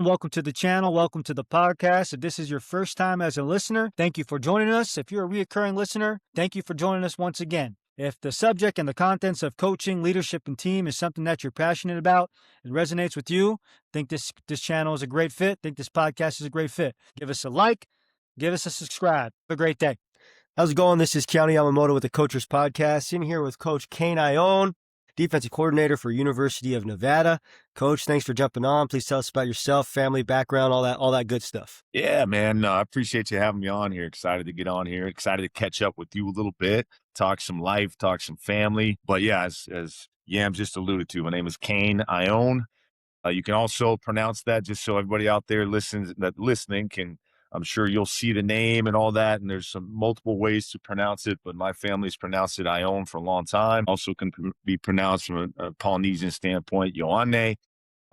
Welcome to the channel. Welcome to the podcast. If this is your first time as a listener, thank you for joining us. If you're a reoccurring listener, thank you for joining us once again. If the subject and the contents of coaching, leadership, and team is something that you're passionate about and resonates with you, think this channel is a great fit, think this podcast is a great fit. Give us a like, give us a subscribe. Have a great day. How's it going? This is Kane Ioane with the Coachers Podcast. In here with Coach Kane Ioane, defensive coordinator for University of Nevada. Coach, thanks for jumping on. Please tell us about yourself, family, background, all that good stuff. Yeah, man. I appreciate you having me on here. Excited to get on here. Excited to catch up with you a little bit, talk some life, talk some family. But yeah, as Yam just alluded to, my name is Kane Ioane. You can also pronounce that just so everybody out there listening can. I'm sure you'll see the name and all that, and there's some multiple ways to pronounce it, but my family's pronounced it Ioane for a long time. Also can be pronounced from a Polynesian standpoint, Ioane.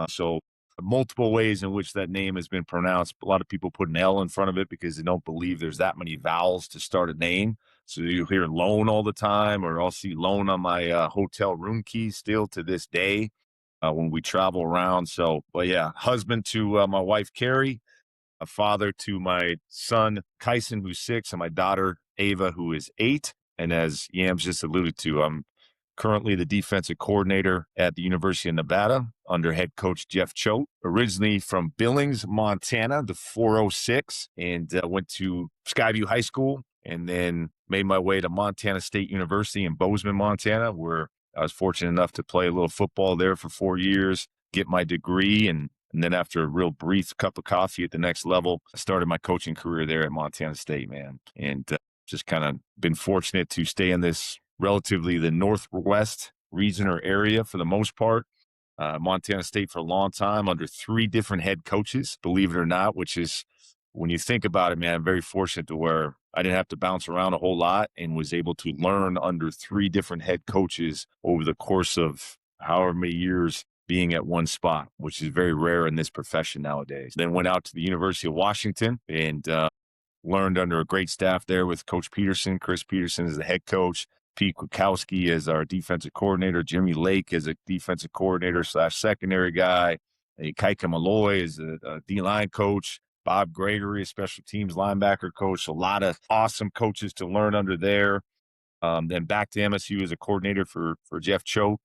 So multiple ways in which that name has been pronounced. A lot of people put an L in front of it because they don't believe there's that many vowels to start a name. So you hear loan all the time, or I'll see loan on my hotel room key still to this day when we travel around. So, but yeah, husband to my wife, Kerri, a father to my son, Kyson, who's 6, and my daughter, Avah, who is 8. And as Yams just alluded to, I'm currently the defensive coordinator at the University of Nevada under head coach Jeff Choate, originally from Billings, Montana, the 406, and went to Skyview High School, and then made my way to Montana State University in Bozeman, Montana, where I was fortunate enough to play a little football there for 4 years, get my degree, and then after a real brief cup of coffee at the next level, I started my coaching career there at Montana State, man. And just kind of been fortunate to stay in this relatively the Northwest region or area for the most part. Montana State for a long time under 3 different head coaches, believe it or not, which is, when you think about it, man, I'm very fortunate to where I didn't have to bounce around a whole lot and was able to learn under 3 different head coaches over the course of however many years being at one spot, which is very rare in this profession nowadays. Then went out to the University of Washington and learned under a great staff there with Coach Peterson. Chris Peterson is the head coach. Pete Kwiatkowski is our defensive coordinator. Jimmy Lake is a defensive coordinator / secondary guy. Kaika Malloy is a D-line coach. Bob Gregory, a special teams linebacker coach. A lot of awesome coaches to learn under there. Then back to MSU as a coordinator for Jeff Choate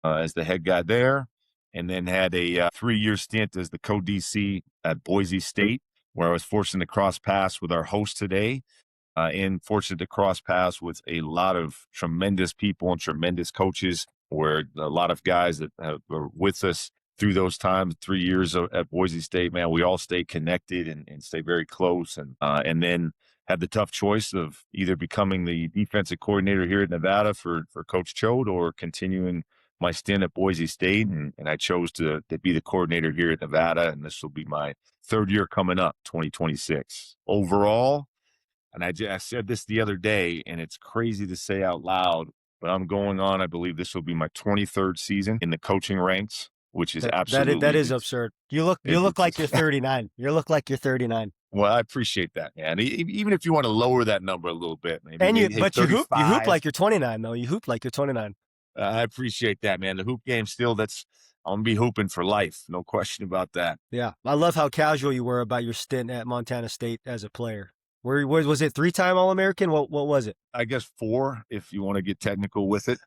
as the head guy there. And then had a 3-year stint as the co-DC at Boise State, where I was fortunate to cross paths with our host today, and fortunate to cross paths with a lot of tremendous people and tremendous coaches, where a lot of guys that were with us through those times, 3 years at Boise State, man, we all stay connected and stay very close. And then had the tough choice of either becoming the defensive coordinator here at Nevada for Coach Choate or continuing my stint at Boise State, and I chose to be the coordinator here at Nevada, and this will be my 3rd year coming up, 2026. Overall, and I said this the other day, and it's crazy to say out loud, but I'm going on, I believe this will be my 23rd season in the coaching ranks, which is absolutely... That is absurd. You look like you're 39. You look like you're 39. Well, I appreciate that, man. Even if you want to lower that number a little bit, maybe. And you hoop like you're 29, though. You hoop like you're 29. I appreciate that, man. The hoop game still, I'm going to be hooping for life. No question about that. Yeah. I love how casual you were about your stint at Montana State as a player. Where was it 3-time All-American? What was it? I guess 4, if you want to get technical with it.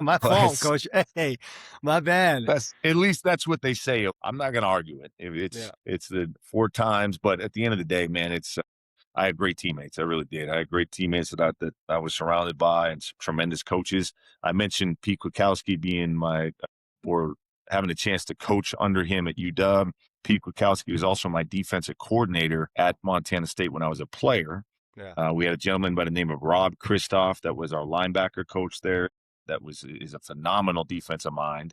My fault, Coach. Hey, my bad. At least that's what they say. I'm not going to argue it. It's the 4 times, but at the end of the day, man, I had great teammates. I really did. I had great teammates that I was surrounded by, and some tremendous coaches. I mentioned Pete Kwiatkowski being or having a chance to coach under him at UW. Pete Kwiatkowski was also my defensive coordinator at Montana State when I was a player. Yeah. We had a gentleman by the name of Rob Christoph that was our linebacker coach there. That is a phenomenal defensive mind.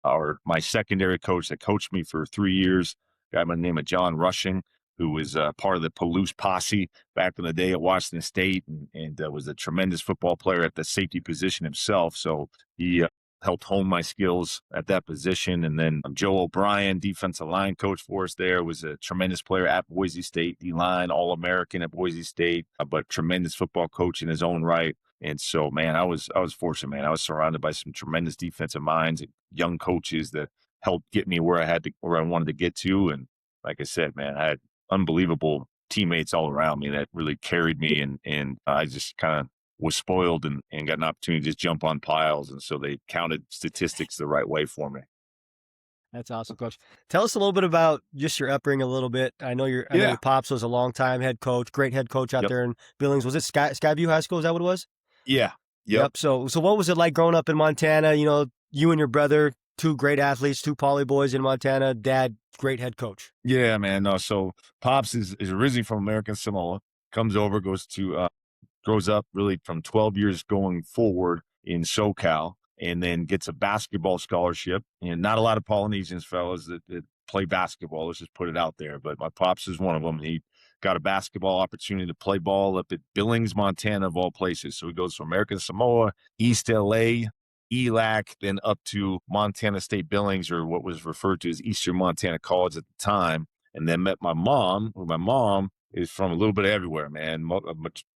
My secondary coach that coached me for 3 years, a guy by the name of John Rushing, who was part of the Palouse posse back in the day at Washington State, and was a tremendous football player at the safety position himself. So he helped hone my skills at that position. And then Joe O'Brien, defensive line coach for us there, was a tremendous player at Boise State, D-line, All-American at Boise State, but tremendous football coach in his own right. And so, man, I was fortunate, man. I was surrounded by some tremendous defensive minds and young coaches that helped get me where I wanted to get to. And like I said, man, I had unbelievable teammates all around me that really carried me. And I just kind of was spoiled and got an opportunity to just jump on piles. And so they counted statistics the right way for me. That's awesome, Coach. Tell us a little bit about just your upbringing a little bit. I know your Yeah. pops was a longtime head coach, great head coach out Yep. there in Billings. Was it Skyview High School? Is that what it was? Yeah. Yep. So what was it like growing up in Montana? You know, you and your brother, two great athletes, two poly boys in Montana. Dad, great head coach. Yeah, man. No, so Pops is originally from American Samoa, comes over, grows up really from 12 years going forward in SoCal, and then gets a basketball scholarship. And not a lot of Polynesians fellas that play basketball. Let's just put it out there. But my pops is one of them. He got a basketball opportunity to play ball up at Billings, Montana, of all places. So he goes from American Samoa, East LA, ELAC, then up to Montana State Billings, or what was referred to as Eastern Montana College at the time. And then met my mom, who my mom is from a little bit everywhere, man.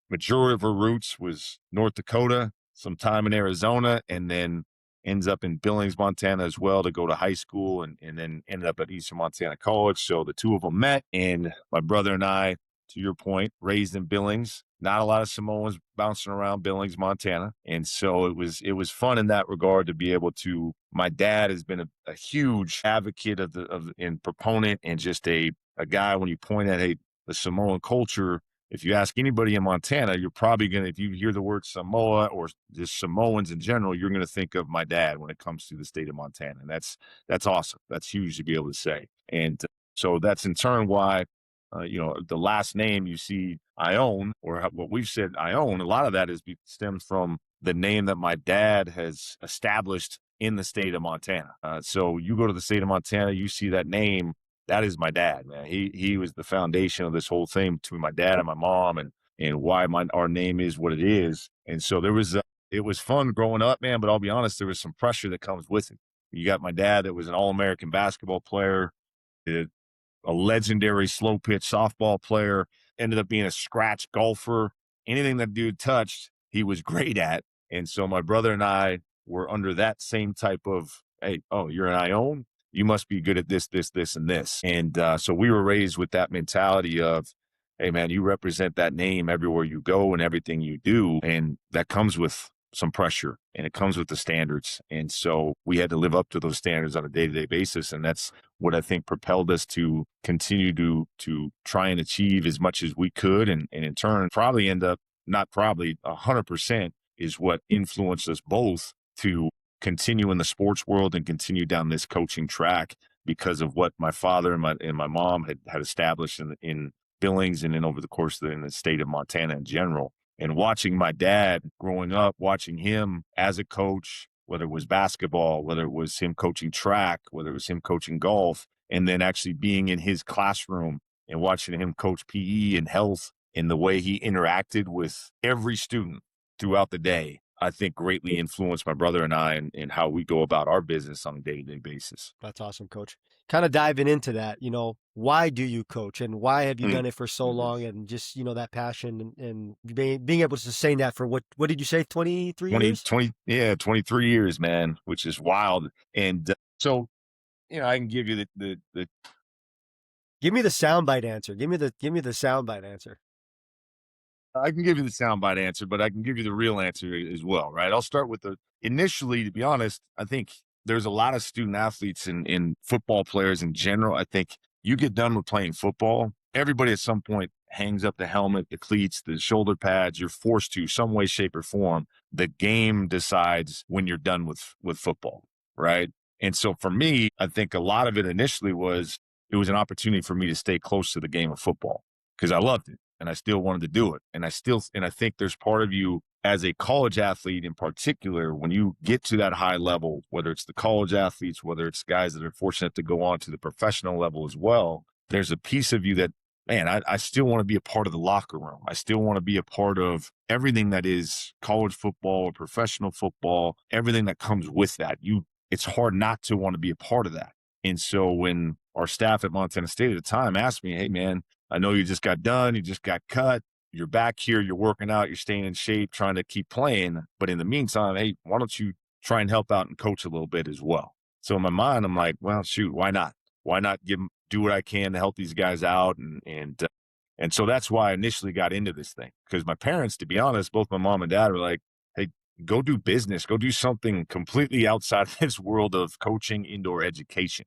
Majority of her roots was North Dakota, some time in Arizona, and then ends up in Billings, Montana as well to go to high school, and then ended up at Eastern Montana College. So the two of them met, and my brother and I, to your point, raised in Billings. Not a lot of Samoans bouncing around Billings, Montana. And so it was fun in that regard to be able to, my dad has been a huge advocate and proponent, and just a guy when you point at, hey, the Samoan culture, if you ask anybody in Montana, you're probably going to, if you hear the word Samoa or just Samoans in general, you're going to think of my dad when it comes to the state of Montana. And that's awesome. That's huge to be able to say. And so that's in turn why, the last name you see Ioane, or what we've said Ioane, a lot of that stems from the name that my dad has established in the state of Montana. So you go to the state of Montana, you see that name. That is my dad, man. He was the foundation of this whole thing between my dad and my mom, and why our name is what it is. And so it was fun growing up, man. But I'll be honest, there was some pressure that comes with it. You got my dad that was an All-American basketball player, a legendary slow pitch softball player, ended up being a scratch golfer. Anything that dude touched, he was great at. And so my brother and I were under that same type of, hey, oh, you're an Ioane? You must be good at this, this, this, and this. And so we were raised with that mentality of, hey, man, you represent that name everywhere you go and everything you do. And that comes with some pressure, and it comes with the standards. And so we had to live up to those standards on a day-to-day basis. And that's what I think propelled us to continue to try and achieve as much as we could. And in turn, probably end up, not probably, 100% is what influenced us both to continue in the sports world and continue down this coaching track, because of what my father and my mom had established in Billings, and then over the course in the state of Montana in general. And watching my dad growing up, watching him as a coach, whether it was basketball, whether it was him coaching track, whether it was him coaching golf, and then actually being in his classroom and watching him coach PE and health, and the way he interacted with every student throughout the day, I think greatly influenced my brother and I and how we go about our business on a day-to-day basis. That's awesome, Coach. Kind of diving into that, why do you coach, and why have you done it for so long, and just, that passion and being able to sustain that for what did you say, 23 years? 23 years, man, which is wild. And so, I can give you the Give me the soundbite answer. Give me the soundbite answer. I can give you the soundbite answer, but I can give you the real answer as well, right? I'll start with initially, to be honest, I think there's a lot of student athletes and football players in general. I think you get done with playing football, everybody at some point hangs up the helmet, the cleats, the shoulder pads. You're forced to, some way, shape, or form. The game decides when you're done with football, right? And so for me, I think a lot of it initially it was an opportunity for me to stay close to the game of football because I loved it. And I still wanted to do it. And I think there's part of you as a college athlete in particular, when you get to that high level, whether it's the college athletes, whether it's guys that are fortunate to go on to the professional level as well, there's a piece of you that, man, I still want to be a part of the locker room. I still want to be a part of everything that is college football or professional football, everything that comes with that. It's hard not to want to be a part of that. And so when our staff at Montana State at the time asked me, hey, man, I know you just got done, you just got cut, you're back here, you're working out, you're staying in shape, trying to keep playing. But in the meantime, hey, why don't you try and help out and coach a little bit as well? So in my mind, I'm like, well, shoot, why not? Why not give do what I can to help these guys out. And so that's why I initially got into this thing, because my parents, to be honest, both my mom and dad were like, hey, go do business, go do something completely outside of this world of coaching, indoor education.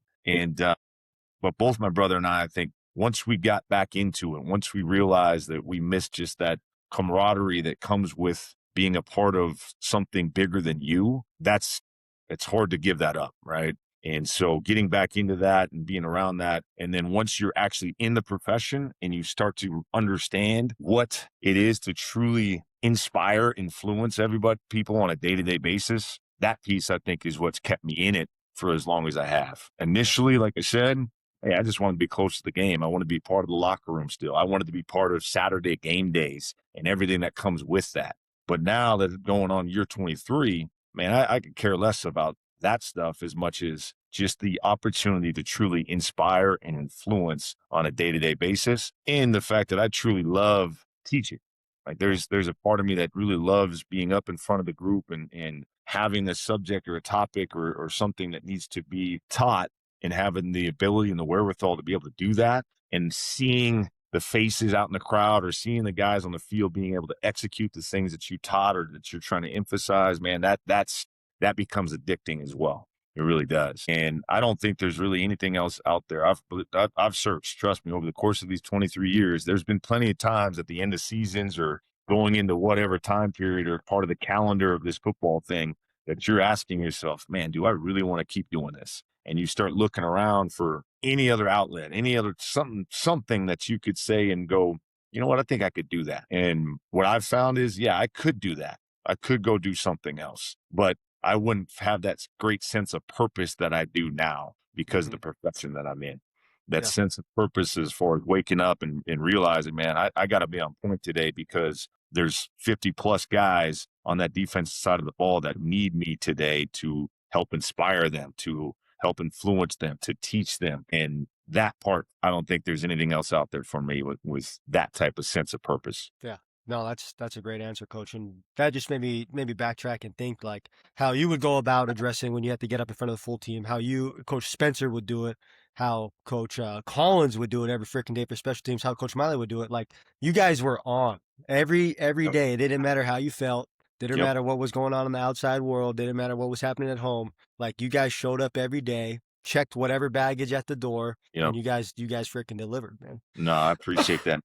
But both my brother and I think once we got back into it, once we realized that we missed just that camaraderie that comes with being a part of something bigger than you, it's hard to give that up, right? And so getting back into that and being around that. And then once you're actually in the profession and you start to understand what it is to truly inspire, influence people on a day-to-day basis, that piece, I think, is what's kept me in it for as long as I have. Initially, like I said, hey, I just want to be close to the game. I want to be part of the locker room still. I wanted to be part of Saturday game days and everything that comes with that. But now that it's going on year 23, man, I could care less about that stuff as much as just the opportunity to truly inspire and influence on a day-to-day basis. And the fact that I truly love teaching. Like there's a part of me that really loves being up in front of the group and having a subject or a topic or something that needs to be taught, and having the ability and the wherewithal to be able to do that, and seeing the faces out in the crowd or seeing the guys on the field being able to execute the things that you taught or that you're trying to emphasize, man, that becomes addicting as well. It really does. And I don't think there's really anything else out there. I've searched, trust me, over the course of these 23 years, there's been plenty of times at the end of seasons or going into whatever time period or part of the calendar of this football thing that you're asking yourself, man, do I really want to keep doing this? And you start looking around for any other outlet, any other something that you could say and go, you know what, I think I could do that. And what I've found is, yeah, I could do that. I could go do something else, but I wouldn't have that great sense of purpose that I do now because of the profession that I'm in. That sense of purpose as far as waking up and realizing, man, I got to be on point today because there's 50 plus guys on that defensive side of the ball that need me today to help inspire them, to help influence them, to teach them. And that part, I don't think there's anything else out there for me with that type of sense of purpose. Yeah. No, that's a great answer, Coach. And that just made me backtrack and think like how you would go about addressing when you have to get up in front of the full team, how Coach Spencer would do it, how Coach Collins would do it every freaking day for special teams, how Coach Miley would do it. Like you guys were on every day. It didn't matter how you felt. Didn't matter what was going on in the outside world. Didn't matter what was happening at home. Like you guys showed up every day, checked whatever baggage at the door, and you guys freaking delivered, man. No, I appreciate that.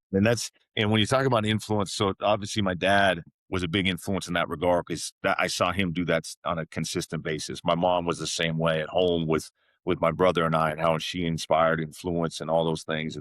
And when you talk about influence, so obviously my dad was a big influence in that regard because I saw him do that on a consistent basis. My mom was the same way at home with my brother and I, and how she inspired, influence, and all those things.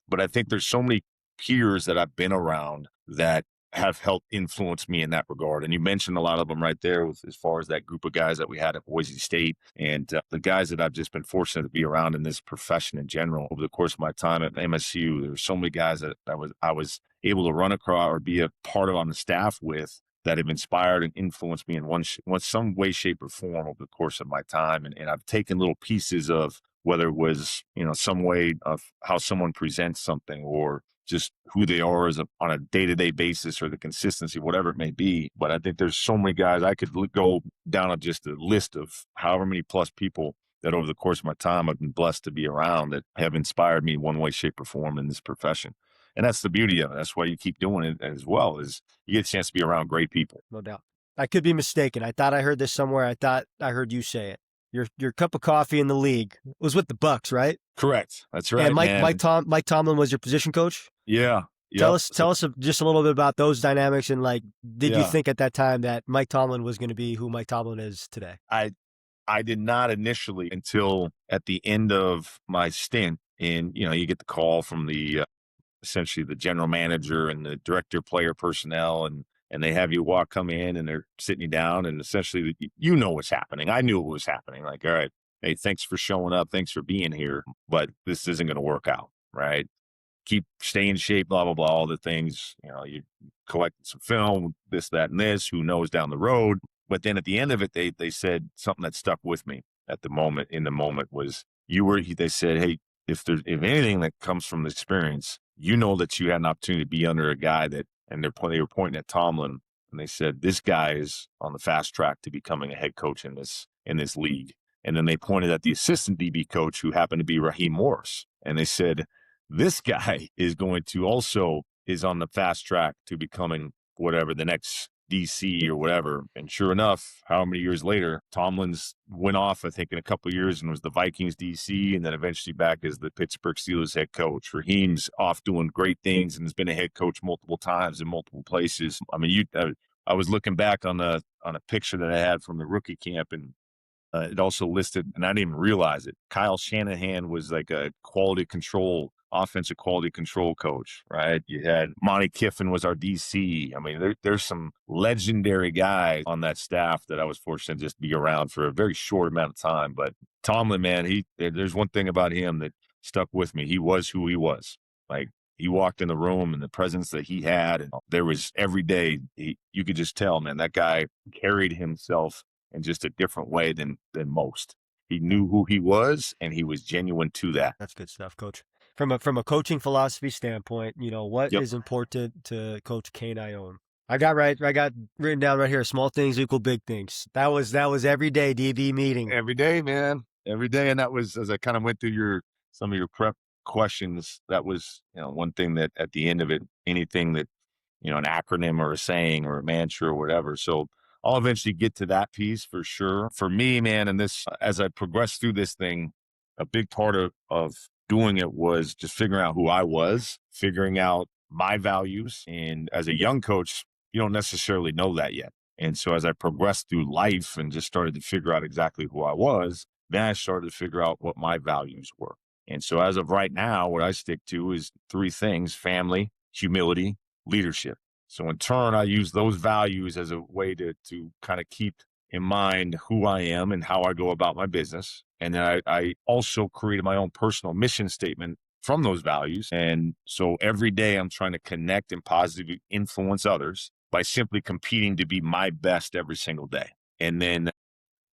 But I think there's so many peers that I've been around that have helped influence me in that regard. And you mentioned a lot of them right there as far as that group of guys that we had at Boise State and the guys that I've just been fortunate to be around in this profession in general. Over the course of my time at MSU, there were so many guys that I was able to run across or be a part of on the staff with that have inspired and influenced me in some way, shape, or form over the course of my time. And I've taken little pieces of whether it was, some way of how someone presents something or just who they are on a day-to-day basis or the consistency, whatever it may be. But I think there's so many guys I could go down on just a list of however many plus people that over the course of my time I've been blessed to be around that have inspired me in one way, shape, or form in this profession. And that's the beauty of it. That's why you keep doing it as well, is you get a chance to be around great people. No doubt. I could be mistaken. I thought I heard this somewhere. I thought I heard you say it. Your cup of coffee in the league was with the Bucks, right? Correct. That's right. And Mike Tomlin was your position coach? Yeah. Tell us just a little bit about those dynamics and did you think at that time that Mike Tomlin was going to be who Mike Tomlin is today? I did not initially until at the end of my stint. And, you get the call from the essentially the general manager and the director of player personnel, and they have you come in and they're sitting you down and essentially what's happening. I knew what was happening. Like, all right, hey, thanks for showing up. Thanks for being here, but this isn't going to work out, right? Stay in shape, blah, blah, blah, all the things, you collected some film, this, that, and this, who knows down the road. But then at the end of it, they said something that stuck with me in the moment was they said, hey, if anything that comes from the experience, that you had an opportunity to be under a guy and they were pointing at Tomlin, and they said, this guy is on the fast track to becoming a head coach in this league. And then they pointed at the assistant DB coach, who happened to be Raheem Morris. And they said, this guy is going to also is on the fast track to becoming whatever the next DC or whatever. And sure enough, how many years later, Tomlin's went off, I think, in a couple of years and was the Vikings DC, and then eventually back as the Pittsburgh Steelers head coach. Raheem's off doing great things and has been a head coach multiple times in multiple places. I mean, I was looking back on a picture that I had from the rookie camp, and it also listed, and I didn't even realize it, Kyle Shanahan was like a offensive quality control coach, right? You had Monty Kiffin was our DC. I mean, there's some legendary guys on that staff that I was fortunate to just be around for a very short amount of time. But Tomlin, man, there's one thing about him that stuck with me. He was who he was. Like, he walked in the room and the presence that he had, and there was every day, you could just tell, man, that guy carried himself in just a different way than most. He knew who he was, and he was genuine to that. That's good stuff, Coach. From a coaching philosophy standpoint, what is important to Coach Kane Ioane? I got written down right here, small things equal big things. That was every day DB meeting. Every day, man. Every day. And that was, as I kind of went through some of your prep questions, that was, one thing that at the end of it, anything that, an acronym or a saying or a mantra or whatever. So I'll eventually get to that piece for sure. For me, man, and this, as I progressed through this thing, a big part of doing it was just figuring out who I was, figuring out my values. And as a young coach, you don't necessarily know that yet. And so as I progressed through life and just started to figure out exactly who I was, then I started to figure out what my values were. And so as of right now, what I stick to is 3 things: family, humility, leadership. So in turn, I use those values as a way to kind of keep in mind who I am and how I go about my business. And then I also created my own personal mission statement from those values. And so every day I'm trying to connect and positively influence others by simply competing to be my best every single day. And then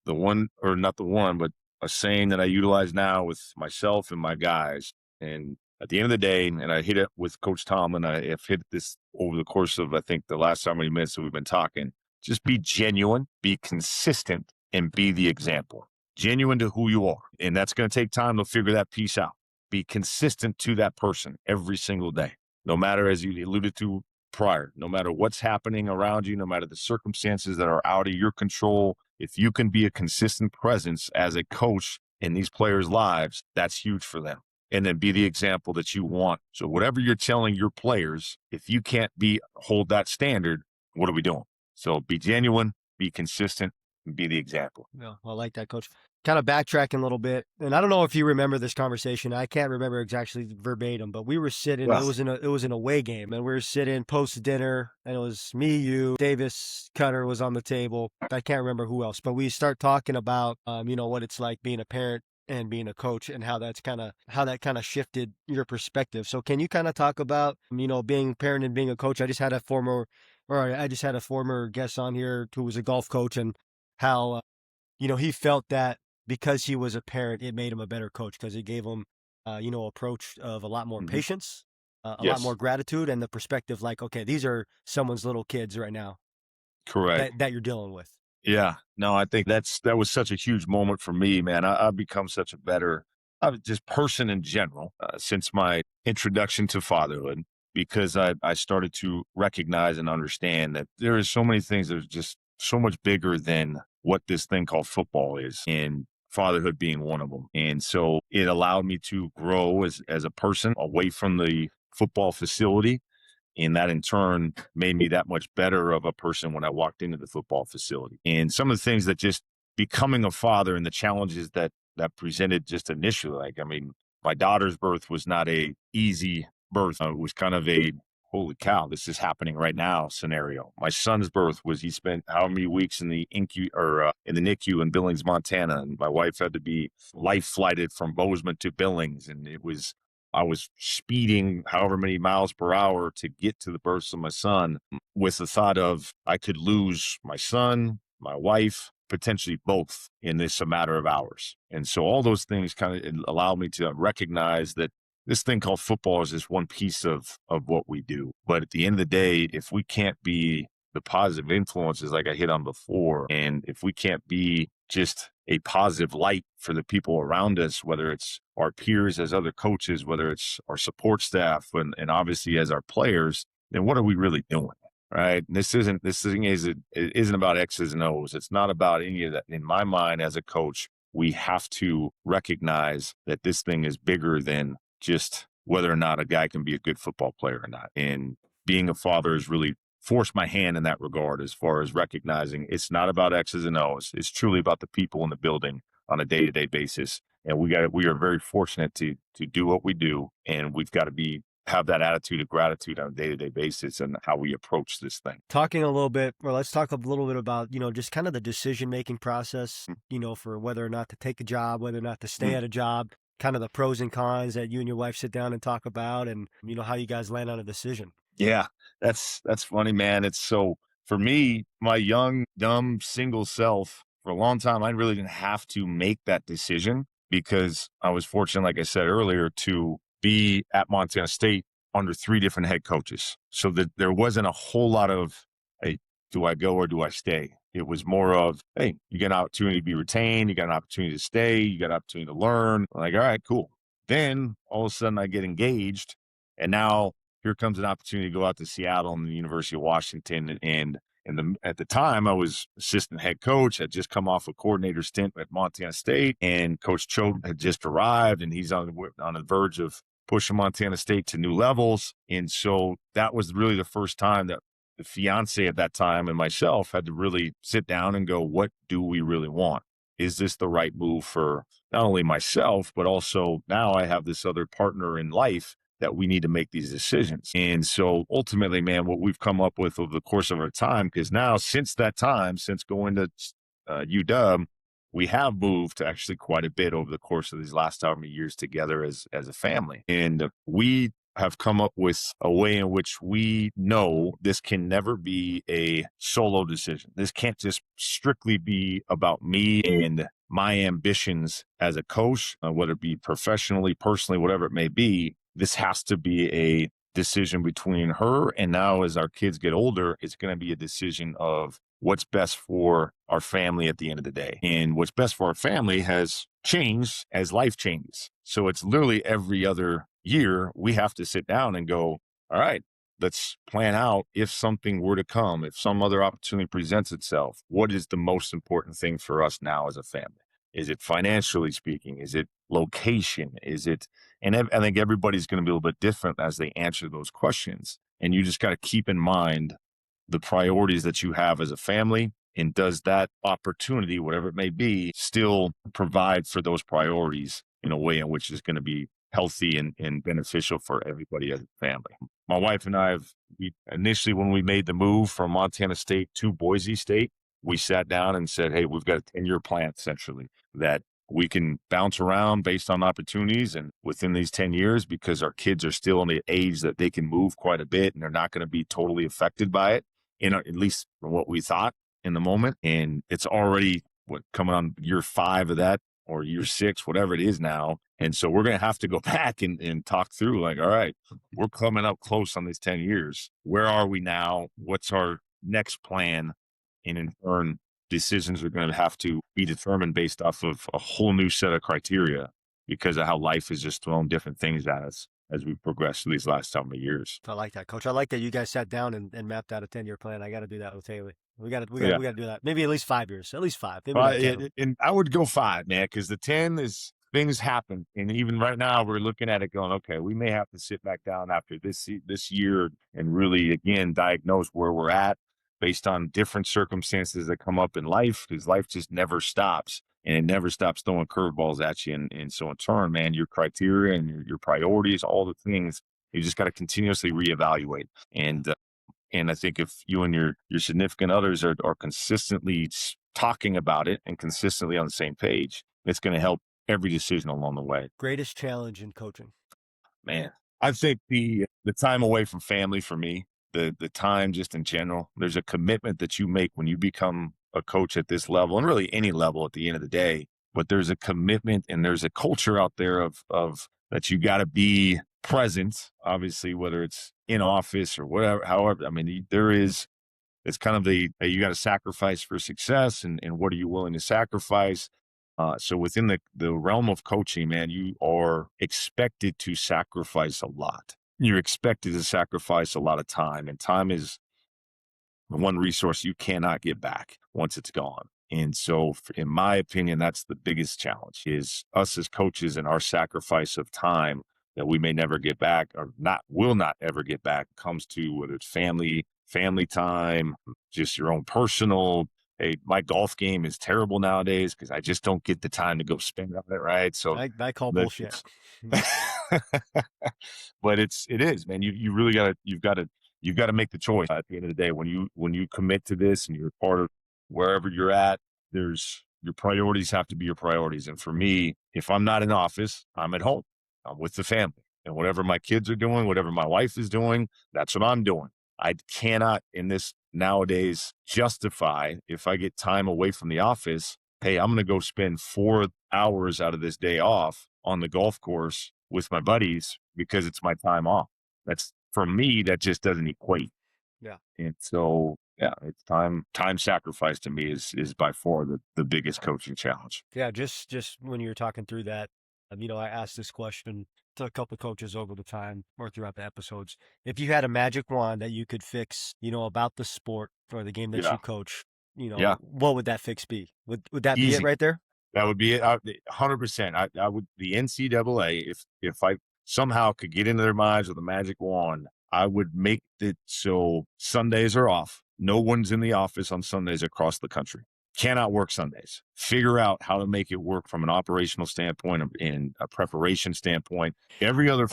but a saying that I utilize now with myself and my guys. And at the end of the day, and I hit it with Coach Tomlin, I have hit this over the course of, I think, the last how many minutes that we've been talking, just be genuine, be consistent, and be the example. Genuine to who you are. And that's going to take time to figure that piece out. Be consistent to that person every single day, no matter, as you alluded to prior, no matter what's happening around you, no matter the circumstances that are out of your control. If you can be a consistent presence as a coach in these players' lives, that's huge for them. And then be the example that you want. So whatever you're telling your players, if you can't hold that standard, what are we doing? So be genuine, be consistent, and be the example. Yeah, I like that, Coach. Kind of backtracking a little bit, and I don't know if you remember this conversation. I can't remember exactly verbatim, but we were sitting. Well, it was an away game, and we were sitting post dinner, and it was me, you, Davis, Cutter was on the table. I can't remember who else, but we start talking about, what it's like being a parent and being a coach, and how that kind of shifted your perspective. So can you kind of talk about, being a parent and being a coach? I just had a former guest on here who was a golf coach, and how, he felt that because he was a parent, it made him a better coach because it gave him, approach of a lot more patience, a lot more gratitude, and the perspective like, okay, these are someone's little kids right now. Correct. That you're dealing with. Yeah, no, I think that was such a huge moment for me, man. I've become such a better just person in general since my introduction to fatherhood, because I started to recognize and understand that there is so many things that are just so much bigger than what this thing called football is, and fatherhood being one of them. And so it allowed me to grow as a person away from the football facility. And that in turn made me that much better of a person when I walked into the football facility. And some of the things that just becoming a father and the challenges that presented just initially, my daughter's birth was not a easy birth. It was kind of a, holy cow, this is happening right now scenario. My son's birth was, he spent how many weeks in the in the NICU in Billings, Montana. And my wife had to be life flighted from Bozeman to Billings. And I was speeding however many miles per hour to get to the birth of my son, with the thought of I could lose my son, my wife, potentially both in this a matter of hours. And so all those things kind of allowed me to recognize that this thing called football is just one piece of what we do. But at the end of the day, if we can't be the positive influences like I hit on before, and if we can't be just a positive light for the people around us, whether it's our peers as other coaches, whether it's our support staff, and obviously as our players, then what are we really doing? Right. And this thing it isn't about X's and O's. It's not about any of that. In my mind, as a coach, we have to recognize that this thing is bigger than just whether or not a guy can be a good football player or not. And being a father has really forced my hand in that regard, as far as recognizing it's not about X's and O's. It's truly about the people in the building on a day-to-day basis. And we are very fortunate to do what we do. And we've got to have that attitude of gratitude on a day-to-day basis and how we approach this thing. Talking a little bit, or let's talk a little bit about, just kind of the decision-making process, for whether or not to take a job, whether or not to stay at a job, kind of the pros and cons that you and your wife sit down and talk about, and, how you guys land on a decision. Yeah, that's funny, man. It's so, for me, my young, dumb, single self, for a long time, I really didn't have to make that decision because I was fortunate, like I said earlier, to be at Montana State under 3 different head coaches. So that there wasn't a whole lot of, hey, do I go or do I stay? It was more of, hey, you get an opportunity to be retained. You got an opportunity to stay. You got an opportunity to learn. I'm like, all right, cool. Then all of a sudden I get engaged, and now here comes an opportunity to go out to Seattle and the University of Washington. And at the time, I was assistant head coach. I'd just come off a coordinator stint at Montana State, and Coach Choate had just arrived, and he's on the verge of pushing Montana State to new levels. And so that was really the first time that the fiance at that time and myself had to really sit down and go, what do we really want? Is this the right move for not only myself, but also now I have this other partner in life that we need to make these decisions. And so ultimately, man, what we've come up with over the course of our time, because now since that time, since going to UW, we have moved actually quite a bit over the course of these last however many years together as a family. And we have come up with a way in which we know this can never be a solo decision. This can't just strictly be about me and my ambitions as a coach, whether it be professionally, personally, whatever it may be. This has to be a decision between her, and now as our kids get older, it's going to be a decision of what's best for our family at the end of the day. And what's best for our family has changed as life changes. So it's literally every other year we have to sit down and go, all right, let's plan out if something were to come, if some other opportunity presents itself, what is the most important thing for us now as a family? Is it financially speaking? Is it location? Is it, and I think everybody's going to be a little bit different as they answer those questions. And you just got to keep in mind the priorities that you have as a family. And does that opportunity, whatever it may be, still provide for those priorities in a way in which is going to be healthy and beneficial for everybody as a family? My wife and I we initially, when we made the move from Montana State to Boise State, we sat down and said, hey, we've got a 10-year plan essentially that we can bounce around based on opportunities. And within these 10 years, because our kids are still in the age that they can move quite a bit and they're not going to be totally affected by it, at least from what we thought in the moment. And it's already coming on year 5 of that, or year 6, whatever it is now. And so we're going to have to go back and talk through like, all right, we're coming up close on these 10 years. Where are we now? What's our next plan? And in turn, decisions are going to have to be determined based off of a whole new set of criteria because of how life has just thrown different things at us as we progress through these last so many years. I like that, Coach. I like that you guys sat down and mapped out a 10-year plan. I got to do that with Haley. We got to do that. Maybe at least 5 years. At least 5. Maybe and I would go 5, man, because the 10 is things happen. And even right now, we're looking at it going, okay, we may have to sit back down after this year and really, again, diagnose where we're at based on different circumstances that come up in life, because life just never stops. And it never stops throwing curveballs at you. And so in turn, man, your criteria and your priorities, all the things, you just got to continuously reevaluate. And I think if you and your significant others are consistently talking about it and consistently on the same page, it's going to help every decision along the way. Greatest challenge in coaching? Man, I think the time away from family for me, the time just in general, there's a commitment that you make when you become a coach at this level, and really any level at the end of the day, but there's a commitment and there's a culture out there of that you got to be present, obviously, whether it's in office or whatever, however, I mean, it's kind of you got to sacrifice for success, and what are you willing to sacrifice? So within the realm of coaching, man, you are expected to sacrifice a lot. You're expected to sacrifice a lot of time, and time is the one resource you cannot get back once it's gone. And so, in my opinion, that's the biggest challenge is us as coaches and our sacrifice of time that we may never get back or will not ever get back comes to whether it's family time, just your own personal. Hey, my golf game is terrible nowadays because I just don't get the time to go spend on it. Right. So I call bullshit. but it is, man. You really you've got to make the choice at the end of the day when you commit to this and you're part of wherever you're at. Your priorities have to be your priorities. And for me, if I'm not in office, I'm at home. I'm with the family, and whatever my kids are doing, whatever my wife is doing, that's what I'm doing. I cannot in this nowadays justify if I get time away from the office. Hey, I'm going to go spend 4 hours out of this day off on the golf course with my buddies because it's my time off. That's for me, that just doesn't equate. Yeah. And so, yeah, it's time sacrifice to me is by far the biggest coaching challenge. Yeah. Just when you were talking through that, I asked this question to a couple of coaches over the time or throughout the episodes. If you had a magic wand that you could fix, about the sport or the game that you coach, what would that fix be? Would that be it right there? That would be it. 100%. I would, the NCAA, if I somehow could get into their minds with a magic wand, I would make it so Sundays are off. No one's in the office on Sundays across the country. Cannot work Sundays. Figure out how to make it work from an operational standpoint and a preparation standpoint. Every other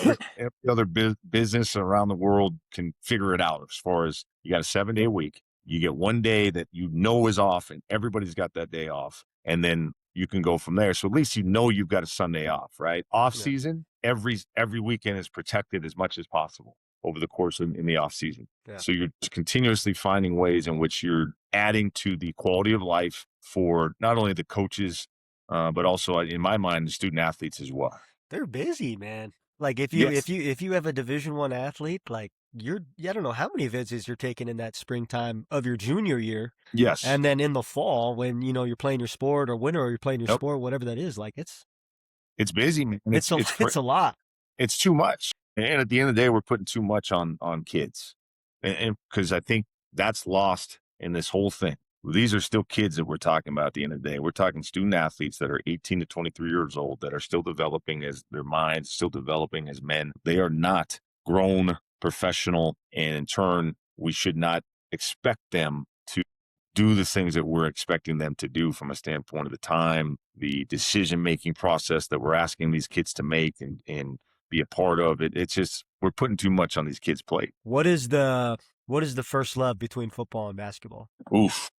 business around the world can figure it out as far as you got a 7-day week. You get one day that is off and everybody's got that day off. And then you can go from there. So at least you've got a Sunday off, right? Off season, every weekend is protected as much as possible over the course in the off season. Yeah. So you're continuously finding ways in which you're adding to the quality of life for not only the coaches, but also in my mind, the student athletes as well. They're busy, man. Like if you have a Division I athlete, like I don't know how many visits you're taking in that springtime of your junior year. Yes. And then in the fall when, you're playing your sport or winter or you're playing your sport, whatever that is, like it's busy, man. It's a lot. It's too much. And at the end of the day, we're putting too much on kids. And because I think that's lost in this whole thing. These are still kids that we're talking about at the end of the day. We're talking student athletes that are 18 to 23 years old that are still developing as their minds, still developing as men. They are not grown, professional, and in turn, we should not expect them to do the things that we're expecting them to do from a standpoint of the time, the decision-making process that we're asking these kids to make and be a part of it. It's just, we're putting too much on these kids' plate. What is the first love between football and basketball? Oof.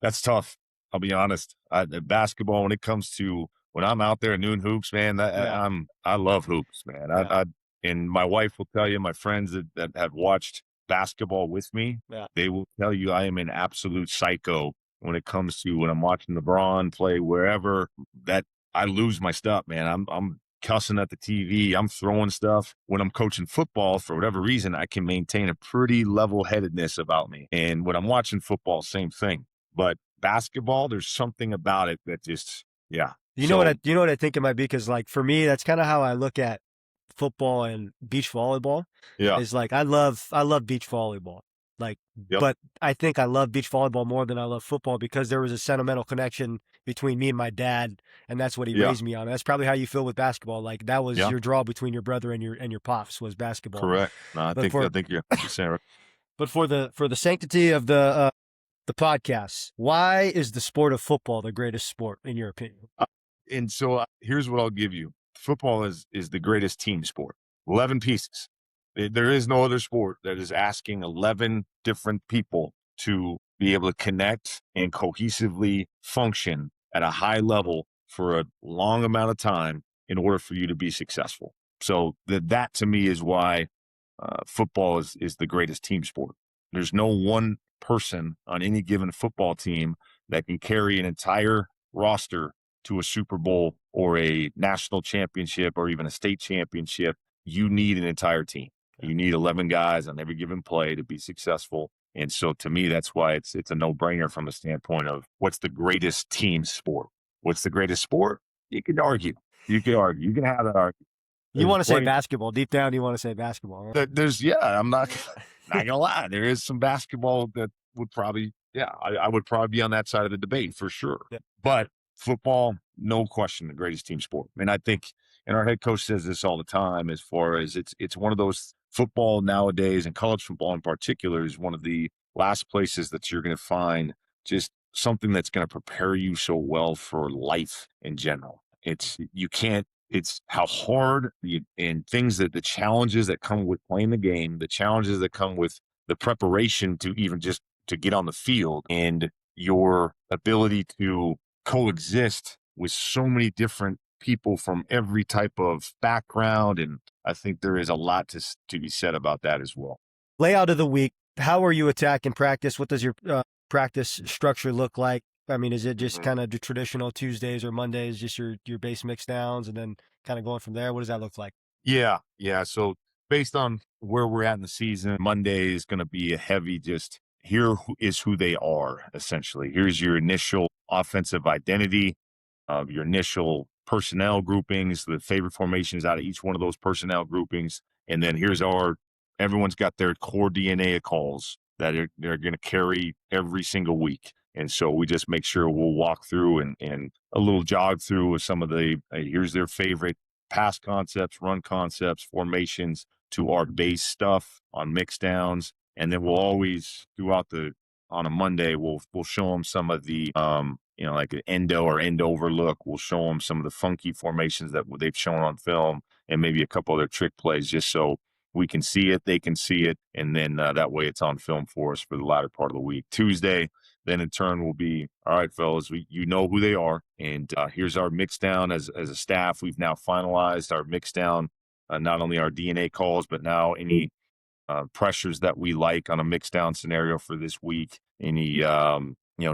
That's tough. I'll be honest. Basketball, when it comes to when I'm out there noon hoops, man, I love hoops, man. Yeah. And my wife will tell you, my friends that have watched basketball with me, they will tell you I am an absolute psycho when it comes to when I'm watching LeBron play wherever, that I lose my stuff, man. I'm cussing at the TV. I'm throwing stuff. When I'm coaching football, for whatever reason, I can maintain a pretty level-headedness about me. And when I'm watching football, same thing. But basketball, there's something about it that just, yeah. You know what I think it might be? Because like for me, that's kind of how I look at football and beach volleyball. Yeah. Is like I love beach volleyball. Like, but I think I love beach volleyball more than I love football because there was a sentimental connection between me and my dad, and that's what he raised me on. That's probably how you feel with basketball. Like that was your draw between your brother and your pops was basketball. Correct. No, I think you're saying right. But for the sanctity of the podcast, why is the sport of football the greatest sport in your opinion? And so here's what I'll give you: football is the greatest team sport. 11 pieces. There is no other sport that is asking 11 different people to be able to connect and cohesively function at a high level for a long amount of time in order for you to be successful. So that to me is why football is the greatest team sport. There's no one person on any given football team that can carry an entire roster to a Super Bowl or a national championship or even a state championship. You need an entire team. You need 11 guys on every given play to be successful. And so to me, that's why it's a no-brainer from a standpoint of what's the greatest team sport. What's the greatest sport? You could argue. You could argue. You can have that argument. You want to say basketball. Deep down, you want to say basketball. Right? I'm not gonna lie. There is some basketball that would probably, I would probably be on that side of the debate for sure. Yeah. But football, no question, the greatest team sport. And I think, and our head coach says this all the time, as far as it's one of those, football nowadays, and college football in particular, is one of the last places that you're going to find just something that's going to prepare you so well for life in general. It's how hard and things that the challenges that come with playing the game, the challenges that come with the preparation to even just to get on the field, and your ability to coexist with so many different people from every type of background. And I think there is a lot to be said about that as well. Layout of the week. How are you attacking practice? What does your practice structure look like? I mean, is it just kind of the traditional Tuesdays or Mondays, just your base mix downs, and then kind of going from there? What does that look like? Yeah. So based on where we're at in the season, Monday is going to be a heavy just here is who they are, essentially. Here's your initial offensive identity, your initial personnel groupings, the favorite formations out of each one of those personnel groupings. And then here's everyone's got their core DNA of calls that they're going to carry every single week. And so we just make sure we'll walk through and a little jog through with some of here's their favorite pass concepts, run concepts, formations to our base stuff on mix downs. And then we'll always on a Monday, we'll show them some of the, like an endo or end over look. We'll show them some of the funky formations that they've shown on film, and maybe a couple of their trick plays, just so we can see it, they can see it. And then that way it's on film for us for the latter part of the week. Tuesday, then in turn will be, all right, fellas, you know who they are. And here's our mix down as a staff. We've now finalized our mix down, not only our DNA calls, but now any pressures that we like on a mix down scenario for this week, any,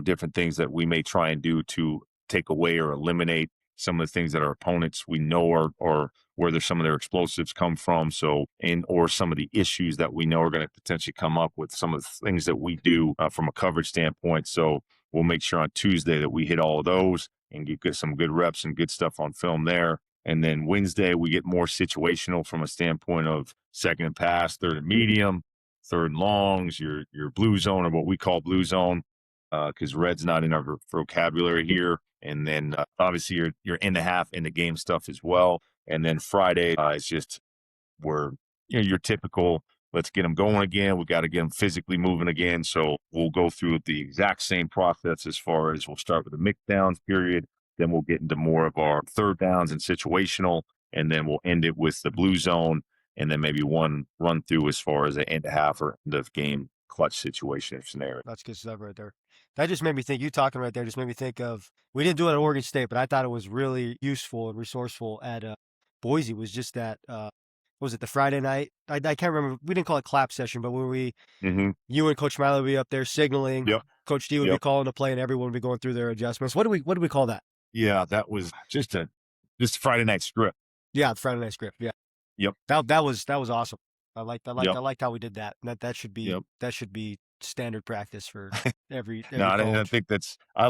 different things that we may try and do to take away or eliminate some of the things that our opponents we know or where some of their explosives come from. So, or some of the issues that we know are going to potentially come up with some of the things that we do from a coverage standpoint. So we'll make sure on Tuesday that we hit all of those and get some good reps and good stuff on film there. And then Wednesday, we get more situational from a standpoint of second and pass, third and medium, third and longs, your blue zone, or what we call blue zone, because red's not in our vocabulary here. And then obviously your end of half, end of game stuff as well. And then Friday is just your typical, let's get them going again. We got to get them physically moving again. So we'll go through the exact same process as far as we'll start with the mix downs period. Then we'll get into more of our third downs and situational. And then we'll end it with the blue zone. And then maybe one run through as far as the end of half or end of game clutch situation scenario. That's good stuff right there. That just made me think, you talking right there just made me think of, we didn't do it at Oregon State, but I thought it was really useful and resourceful at Boise, was just that, was it the Friday night? I can't remember. We didn't call it clap session, but when you and Coach Miley would be up there signaling, Yep. Coach D would be calling the play and everyone would be going through their adjustments. What do we call that? Yeah, that was just a Friday night script. Yeah, the Friday night script. Yeah. Yep. That was awesome. I liked how we did that. That should be standard practice for every No, I think I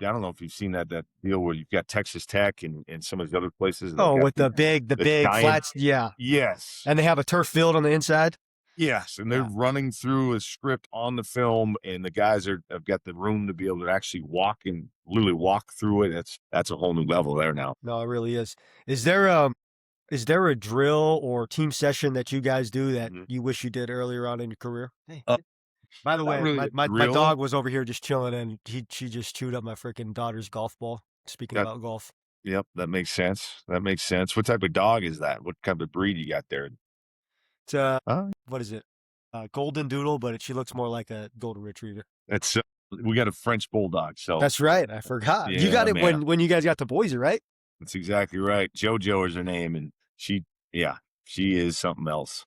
don't know if you've seen that deal where you've got Texas Tech and some of the other places. Oh, with the big flats. Yeah. Yes. And they have a turf field on the inside. Yes. And they're running through a script on the film, and the guys have got the room to be able to actually literally walk through it. That's a whole new level there now. No, it really is. Is there a drill or team session that you guys do that you wish you did earlier on in your career? Hey. By the way, really my dog was over here just chilling, and she just chewed up my freaking daughter's golf ball. Speaking about golf. Yep, that makes sense. What type of dog is that? What kind of breed you got there? It's what is it? Golden Doodle, but she looks more like a golden retriever. We got a French bulldog. So that's right. I forgot. You got it when you guys got to Boise, right? That's exactly right. JoJo is her name, and she is something else.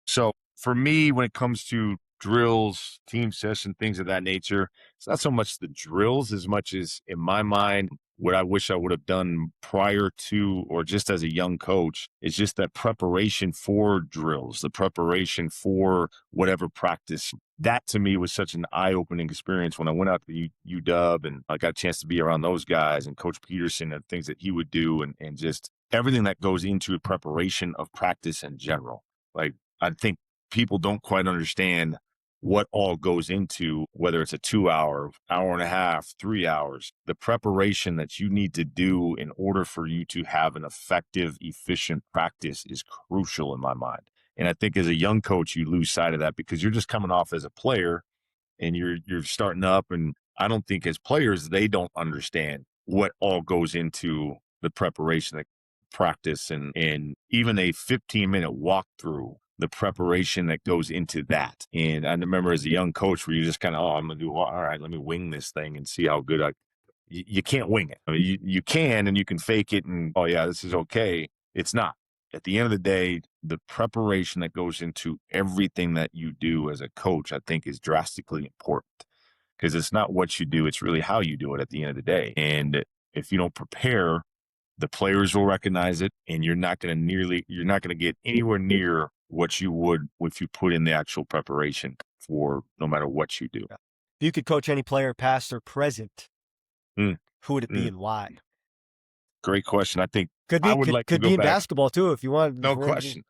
So for me, when it comes to drills, team session, things of that nature, it's not so much the drills as much as, in my mind, what I wish I would have done prior to, or just as a young coach, is just that preparation for drills, the preparation for whatever practice. That to me was such an eye-opening experience when I went out to UW and I got a chance to be around those guys and Coach Peterson and things that he would do and just everything that goes into preparation of practice in general. Like, I think people don't quite understand what all goes into, whether it's a 2 hour, hour and a half, 3 hours, the preparation that you need to do in order for you to have an effective, efficient practice is crucial in my mind. And I think as a young coach, you lose sight of that because you're just coming off as a player and you're starting up. And I don't think as players, they don't understand what all goes into the preparation, the practice, and even a 15-minute walkthrough, the preparation that goes into that. And I remember as a young coach where you just kind of, I'm going to do, all right, let me wing this thing and see how good you can't wing it. I mean, you can, and you can fake it and, oh yeah, this is okay. It's not. At the end of the day, the preparation that goes into everything that you do as a coach, I think is drastically important because it's not what you do. It's really how you do it at the end of the day. And if you don't prepare, the players will recognize it and you're not going to get anywhere near what you would if you put in the actual preparation for no matter what you do. If you could coach any player, past or present, who would it be and why? Great question. I think could I would like to go be in back. Basketball too, if you want. No question.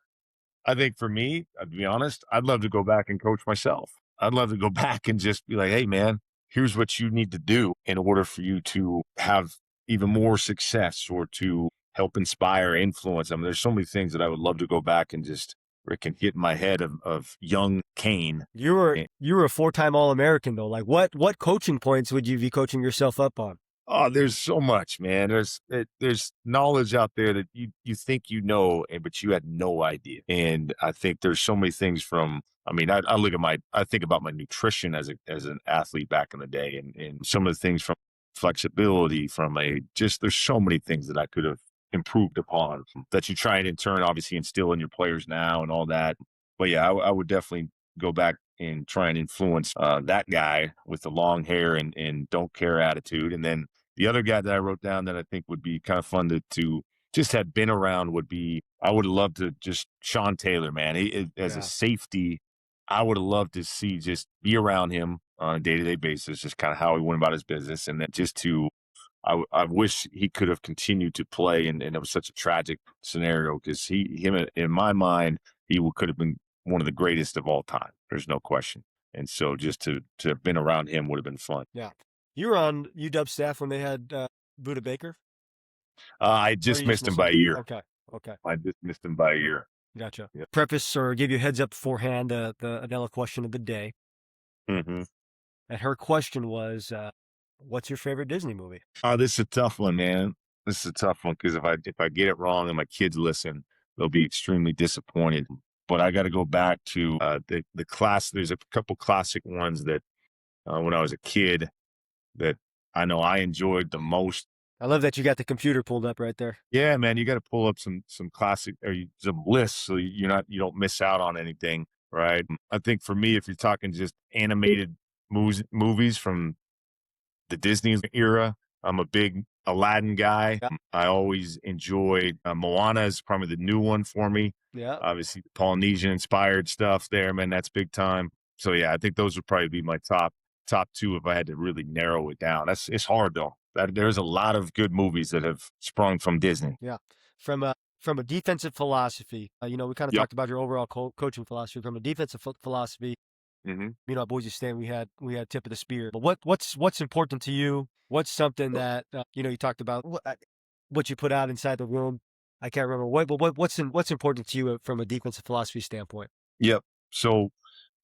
I think for me, to be honest, I'd love to go back and coach myself. I'd love to go back and just be like, hey, man, here's what you need to do in order for you to have even more success or to help inspire, influence. I mean, there's so many things that I would love to go back and just can get in my head of young Kane. You were a 4-time All-American though. Like what coaching points would you be coaching yourself up on? Oh, there's so much, man. There's knowledge out there that you think you know, but you had no idea. And I think there's so many things from. I mean, I think about my nutrition as an athlete back in the day, and some of the things from flexibility, there's so many things that I could have improved upon that you try and in turn obviously instill in your players now and all that. But yeah, I would definitely go back and try and influence that guy with the long hair and don't care attitude, and then. The other guy that I wrote down that I think would be kind of fun to just have been around would be, I would have loved to just Sean Taylor, man. As a safety, I would have loved to see just be around him on a day-to-day basis, just kind of how he went about his business. And then I wish he could have continued to play. And it was such a tragic scenario because in my mind, could have been one of the greatest of all time. There's no question. And so just to have been around him would have been fun. Yeah. You were on UW staff when they had Budda Baker? I just missed him by a year. Okay. I just missed him by a year. Gotcha. Yep. Preface or give you a heads up beforehand, the Anela question of the day. Mm-hmm. And her question was, what's your favorite Disney movie? Oh, this is a tough one, man. This is a tough one because if I get it wrong and my kids listen, they'll be extremely disappointed. But I got to go back to the class. There's a couple classic ones that when I was a kid that I know I enjoyed the most. I love that you got the computer pulled up right there. Yeah, man, you got to pull up some classic or some lists so you don't miss out on anything, right? I think for me, if you're talking just animated movies from the Disney era, I'm a big Aladdin guy. Yeah. I always enjoyed Moana is probably the new one for me. Yeah, obviously Polynesian inspired stuff there, man. That's big time. So yeah, I think those would probably be my top two if I had to really narrow it down. It's hard though. There's a lot of good movies that have sprung from Disney. Yeah, from a defensive philosophy, we kind of talked about your overall coaching philosophy. From a defensive philosophy, at Boise State we had tip of the spear. But what's important to you? What's something that you talked about what you put out inside the room? I can't remember what's important to you from a defensive philosophy standpoint. Yep. So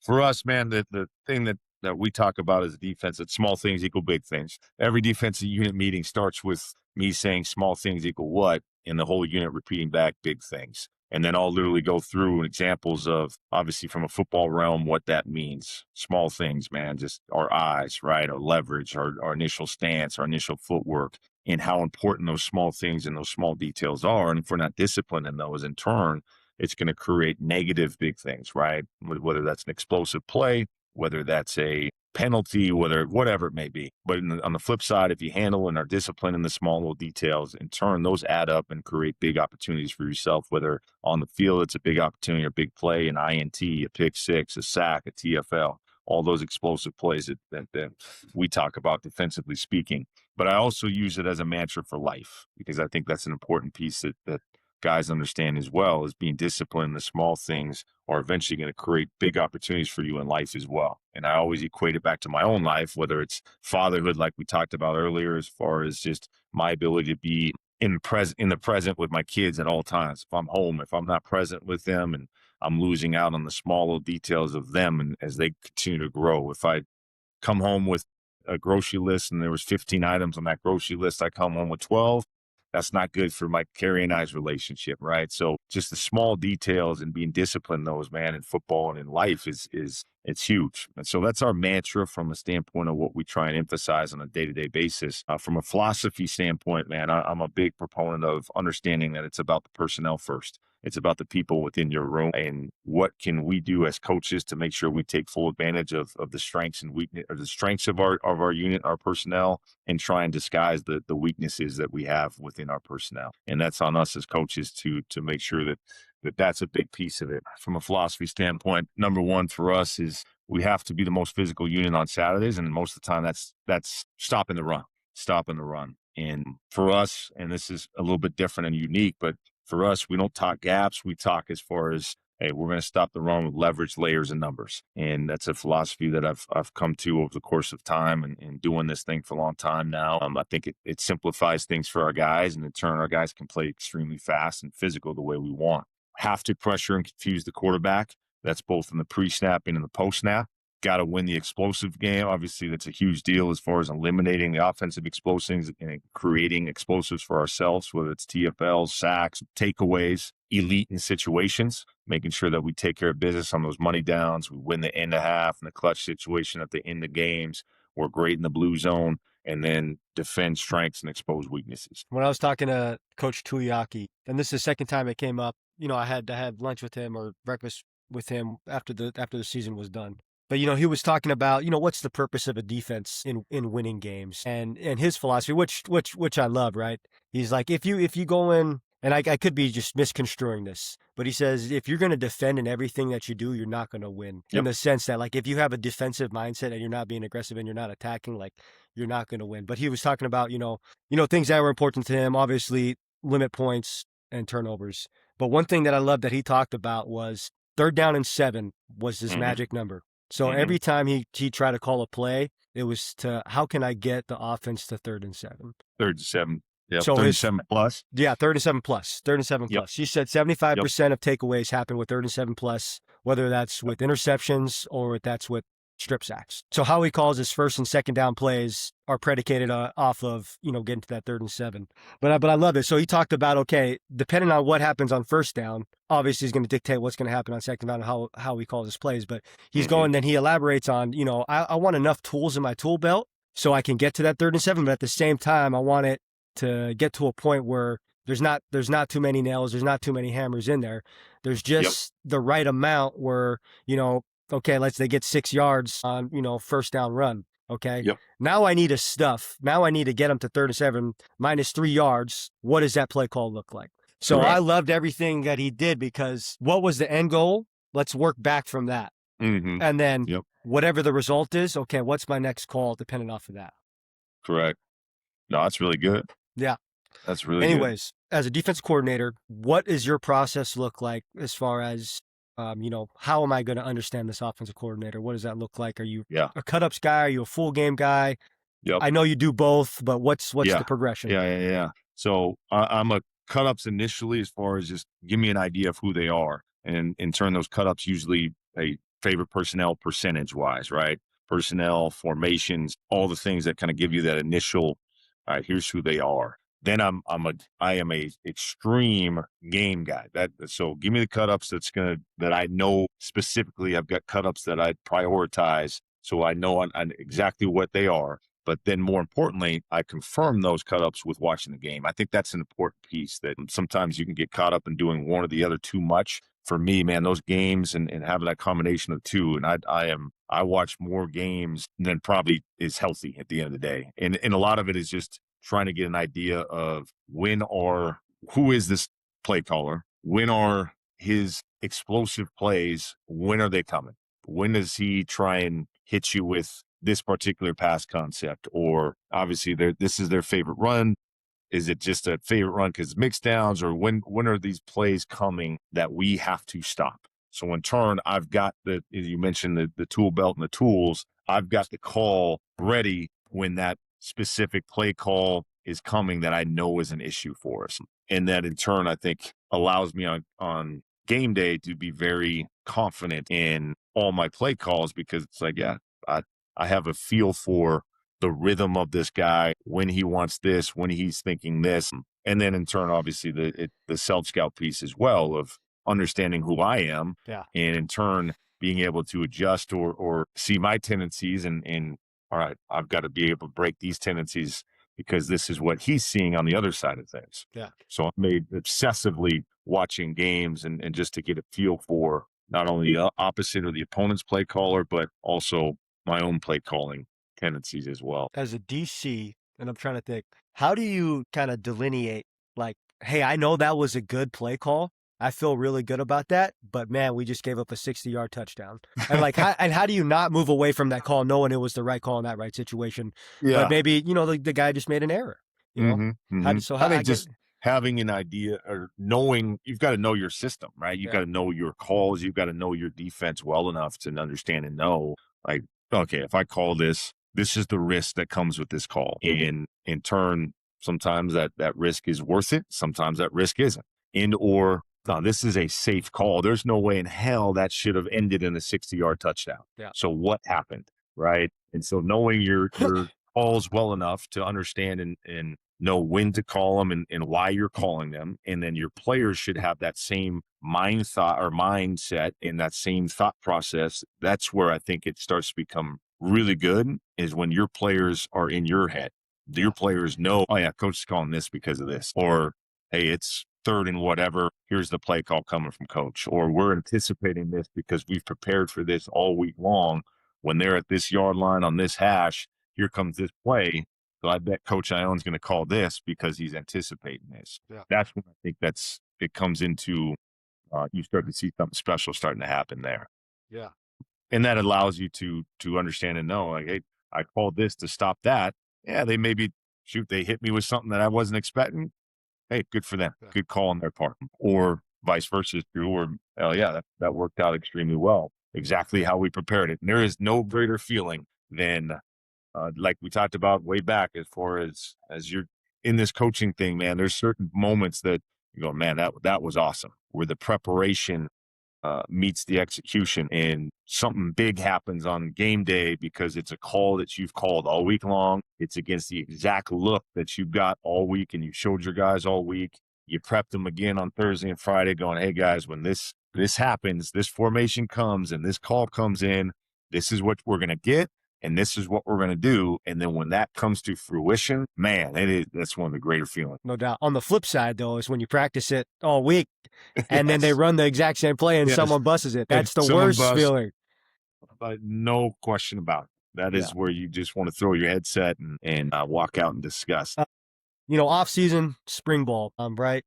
for us, man, the thing that we talk about as a defense, that small things equal big things. Every defensive unit meeting starts with me saying small things equal what, and the whole unit repeating back big things. And then I'll literally go through examples of, obviously from a football realm, what that means. Small things, man, just our eyes, right? Our leverage, our initial stance, our initial footwork, and how important those small things and those small details are. And if we're not disciplined in those in turn, it's going to create negative big things, right? Whether that's an explosive play, whether that's a penalty, whatever it may be. But on the flip side, if you handle and are disciplined in the small little details, in turn, those add up and create big opportunities for yourself, whether on the field, it's a big opportunity or big play, an INT, a pick six, a sack, a TFL, all those explosive plays that we talk about defensively speaking. But I also use it as a mantra for life, because I think that's an important piece that guys understand as well, is being disciplined in the small things are eventually going to create big opportunities for you in life as well. And I always equate it back to my own life, whether it's fatherhood, like we talked about earlier, as far as just my ability to be in the present with my kids at all times. If I'm home, if I'm not present with them, and I'm losing out on the small little details of them and as they continue to grow. If I come home with a grocery list and there was 15 items on that grocery list, I come home with 12. That's not good for my Kerri and I's relationship, right? So just the small details and being disciplined those, man, in football and in life is it's huge. And so that's our mantra from a standpoint of what we try and emphasize on a day-to-day basis. From a philosophy standpoint, man, I'm a big proponent of understanding that it's about the personnel first. It's about the people within your room, and what can we do as coaches to make sure we take full advantage of the strengths and weakness, or the strengths of our unit, our personnel, and try and disguise the weaknesses that we have within our personnel. And that's on us as coaches to make sure that's a big piece of it. From a philosophy standpoint, number one for us is we have to be the most physical unit on Saturdays, and most of the time that's stopping the run. And for us, and this is a little bit different and unique, but for us, we don't talk gaps. We talk as far as, hey, we're going to stop the run with leverage, layers, and numbers. And that's a philosophy that I've come to over the course of time and doing this thing for a long time now. I think it simplifies things for our guys, and in turn, our guys can play extremely fast and physical the way we want. Have to pressure and confuse the quarterback. That's both in the pre-snap and in the post-snap. Got to win the explosive game. Obviously, that's a huge deal as far as eliminating the offensive explosives and creating explosives for ourselves, whether it's TFLs, sacks, takeaways, elite in situations, making sure that we take care of business on those money downs. We win the end of half and the clutch situation at the end of games. We're great in the blue zone, and then defend strengths and expose weaknesses. When I was talking to Coach Tuiaki, and this is the second time it came up, I had to have lunch with him or breakfast with him after the season was done. But, he was talking about, what's the purpose of a defense in winning games, and his philosophy, which I love, right? He's like, if you go in, and I could be just misconstruing this, but he says, if you're going to defend in everything that you do, you're not going to win. Yep. In the sense that, like, if you have a defensive mindset and you're not being aggressive and you're not attacking, like, you're not going to win. But he was talking about, things that were important to him, obviously limit points and turnovers. But one thing that I loved that he talked about was 3rd down and 7 was his magic number. So every time he tried to call a play, it was to, how can I get the offense to 3rd and 7? 3rd and 7. Yeah, so 3rd and 7 plus. Yeah, 3rd and 7 plus. 3rd and 7 plus. He said 75% of takeaways happen with 3rd and 7 plus, whether that's with interceptions or that's with strip sacks. So how he calls his 1st and 2nd down plays are predicated off of, getting to that 3rd and 7. But I love it. So he talked about, okay, depending on what happens on 1st down, obviously he's going to dictate what's going to happen on 2nd down and how he calls his plays. But he's going, then he elaborates on, I want enough tools in my tool belt so I can get to that 3rd and 7. But at the same time, I want it to get to a point where there's not too many nails, there's not too many hammers in there. There's just the right amount where, okay, they get 6 yards on, 1st down run. Okay. Yep. Now I need a stuff. Now I need to get them to 3rd and 7 minus 3 yards. What does that play call look like? So I loved everything that he did, because what was the end goal? Let's work back from that. And then whatever the result is, okay, what's my next call depending off of that? Correct. No, that's really good. Yeah. That's really Anyways, as a defense coordinator, what does your process look like as far as, how am I going to understand this offensive coordinator? What does that look like? Are you a cut-ups guy? Are you a full game guy? Yep. I know you do both, but what's the progression? Yeah. So I'm a cut-ups initially, as far as just give me an idea of who they are. And in turn, those cut-ups usually a favorite personnel percentage-wise, right? Personnel, formations, all the things that kind of give you that initial, all right, here's who they are. Then I am a extreme game guy. So give me the cut-ups that I know specifically. I've got cut-ups that I prioritize, so I know on exactly what they are. But then more importantly, I confirm those cut-ups with watching the game. I think that's an important piece, that sometimes you can get caught up in doing one or the other too much. for me, man, those games and having that combination of two, and I watch more games than probably is healthy at the end of the day. And a lot of it is just trying to get an idea of who is this play caller? When are his explosive plays? When are they coming? When does he try and hit you with this particular pass concept? Or obviously this is their favorite run. Is it just a favorite run because mixed downs, or when are these plays coming that we have to stop? So in turn, I've got as you mentioned, the tool belt and the tools. I've got the call ready when that specific play call is coming that I know is an issue for us. And that in turn, I think allows me on game day to be very confident in all my play calls, because it's like, yeah, I have a feel for the rhythm of this guy, when he wants this, when he's thinking this. And then in turn, obviously the self-scout piece as well of understanding who I am. Yeah. And in turn, being able to adjust or see my tendencies and all right, I've got to be able to break these tendencies because this is what he's seeing on the other side of things. Yeah. So I'm made obsessively watching games and just to get a feel for not only the opposite or the opponent's play caller, but also my own play calling tendencies as well. As a DC, and I'm trying to think, how do you kind of delineate, like, hey, I know that was a good play call. I feel really good about that, but man, we just gave up a 60-yard touchdown. And like, how do you not move away from that call knowing it was the right call in that right situation? Yeah. But maybe, the guy just made an error, Just having an idea or knowing, you've got to know your system, right? You've got to know your calls. You've got to know your defense well enough to understand and know, like, okay, if I call this is the risk that comes with this call. And in turn, sometimes that risk is worth it. Sometimes that risk isn't. No, this is a safe call. There's no way in hell that should have ended in a 60-yard touchdown. Yeah. So what happened, right? And so knowing your calls well enough to understand and know when to call them and why you're calling them. And then your players should have that same mindset and that same thought process. That's where I think it starts to become really good, is when your players are in your head. Your players know, oh yeah, coach is calling this because of this, or hey, it's third and whatever, here's the play call coming from coach, or we're anticipating this because we've prepared for this all week long. When they're at this yard line on this hash, here comes this play. So I bet Coach Ioane's going to call this because he's anticipating this. Yeah. That's when I think it comes into, you start to see something special starting to happen there. Yeah. And that allows you to understand and know, like, hey, I called this to stop that. Yeah, they they hit me with something that I wasn't expecting. Hey, good for them. Good call on their part. Or vice versa, or, oh yeah, that worked out extremely well. Exactly how we prepared it. And there is no greater feeling than, like we talked about way back, as far as you're in this coaching thing, man, there's certain moments that you go, man, that was awesome, where the preparation meets the execution and something big happens on game day because it's a call that you've called all week long. It's against the exact look that you've got all week and you showed your guys all week. You prepped them again on Thursday and Friday going, hey guys, when this happens, this formation comes and this call comes in, this is what we're going to get and this is what we're going to do. And then when that comes to fruition, man, that's one of the greater feelings. No doubt. On the flip side, though, is when you practice it all week and then they run the exact same play and someone busts it. That's the worst feeling. No question about it. That is where you just want to throw your headset and walk out in disgust. Off season, spring ball, right?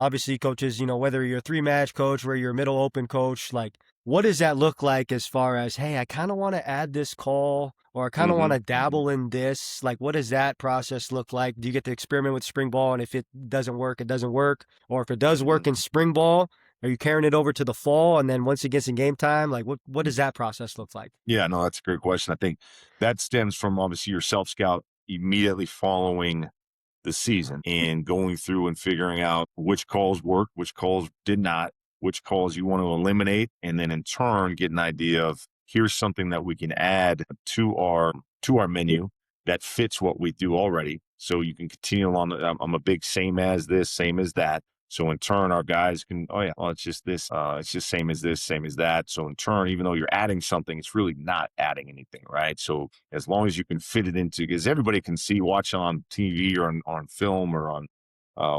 Obviously, coaches, whether you're a 3-match coach, whether you're a middle open coach, like, what does that look like as far as, hey, I kind of want to add this call, or I kind of want to dabble in this? Like, what does that process look like? Do you get to experiment with spring ball, and if it doesn't work, it doesn't work? Or if it does work in spring ball, are you carrying it over to the fall? And then once it gets in game time, like, what does that process look like? Yeah, no, that's a great question. I think that stems from obviously your self-scout immediately following the season and going through and figuring out which calls worked, which calls did not, which calls you want to eliminate, and then in turn get an idea of, here's something that we can add to our menu that fits what we do already. So you can continue on. I'm a big same as this, same as that. So in turn, our guys can, it's just this, it's just same as this, same as that. So in turn, even though you're adding something, it's really not adding anything, right? So as long as you can fit it into, because everybody can watch on TV or on film or on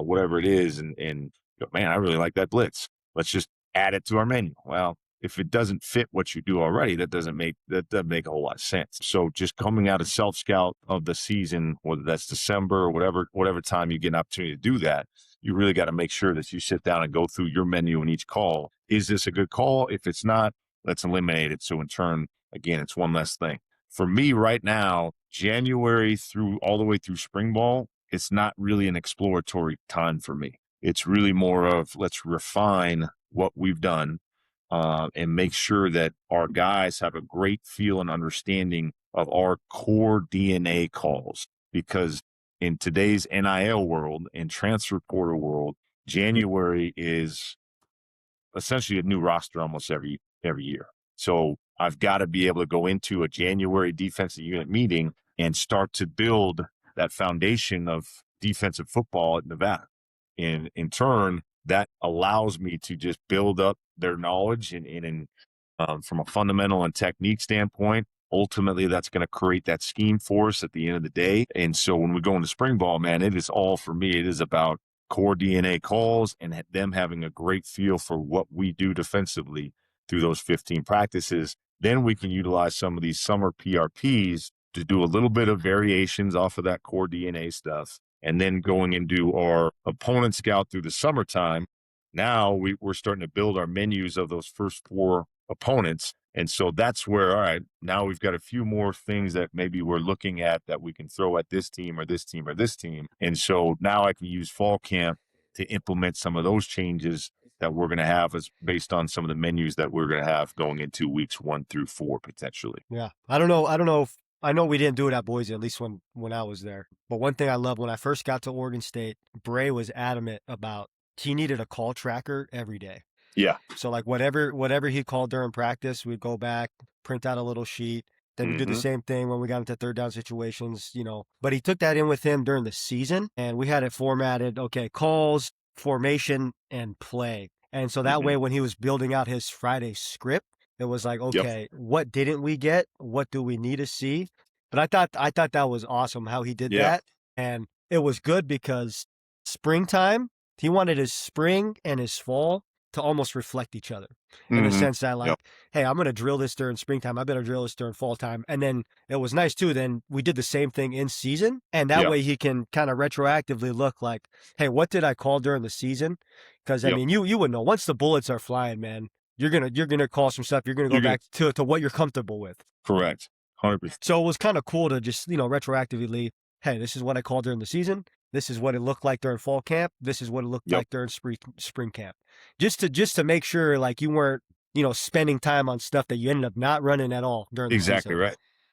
whatever it is, and man, I really like that blitz. Let's just add it to our menu. Well, if it doesn't fit what you do already, that doesn't make a whole lot of sense. So just coming out of self scout of the season, whether that's December or whatever time you get an opportunity to do that, you really got to make sure that you sit down and go through your menu in each call. Is this a good call? If it's not, let's eliminate it. So in turn, again, it's one less thing. For me right now, January through all the way through spring ball, it's not really an exploratory time for me. It's really more of let's refine what we've done and make sure that our guys have a great feel and understanding of our core DNA calls. Because in today's NIL world and transfer portal world, January is essentially a new roster almost every year. So I've got to be able to go into a January defensive unit meeting and start to build that foundation of defensive football at Nevada. And in turn, that allows me to just build up their knowledge and from a fundamental and technique standpoint. Ultimately, that's going to create that scheme for us at the end of the day. And so when we go into spring ball, man, it is all for me. It is about core DNA calls and them having a great feel for what we do defensively through those 15 practices. Then we can utilize some of these summer PRPs to do a little bit of variations off of that core DNA stuff. And then going into our opponent scout through the summertime, now we're starting to build our menus of those first 4 opponents. And so that's where, all right, now we've got a few more things that maybe we're looking at that we can throw at this team or this team or this team. And so now I can use fall camp to implement some of those changes that we're going to have as based on some of the menus that we're going to have going into weeks 1 through 4 potentially. Yeah. I don't know if I know we didn't do it at Boise, at least when I was there. But one thing I love, when I first got to Oregon State, Bray was adamant about he needed a call tracker every day. Yeah. So like whatever he called during practice, we'd go back, print out a little sheet. Then we do the same thing when we got into third down situations, But he took that in with him during the season, and we had it formatted, okay, calls, formation, and play. And so that way when he was building out his Friday script, it was like, okay, what didn't we get? What do we need to see? But I thought that was awesome how he did that. And it was good because springtime, he wanted his spring and his fall to almost reflect each other in the sense that hey, I'm going to drill this during springtime. I better drill this during fall time. And then it was nice too. Then we did the same thing in season. And that way he can kind of retroactively look like, hey, what did I call during the season? Because I mean, you would know once the bullets are flying, man, you're going to call some stuff. You're going to go back to what you're comfortable with. Correct. 100%. So it was kind of cool to just, retroactively, hey, this is what I called during the season. This is what it looked like during fall camp. This is what it looked like during spring camp. Just to make sure like you weren't, spending time on stuff that you ended up not running at all during the season.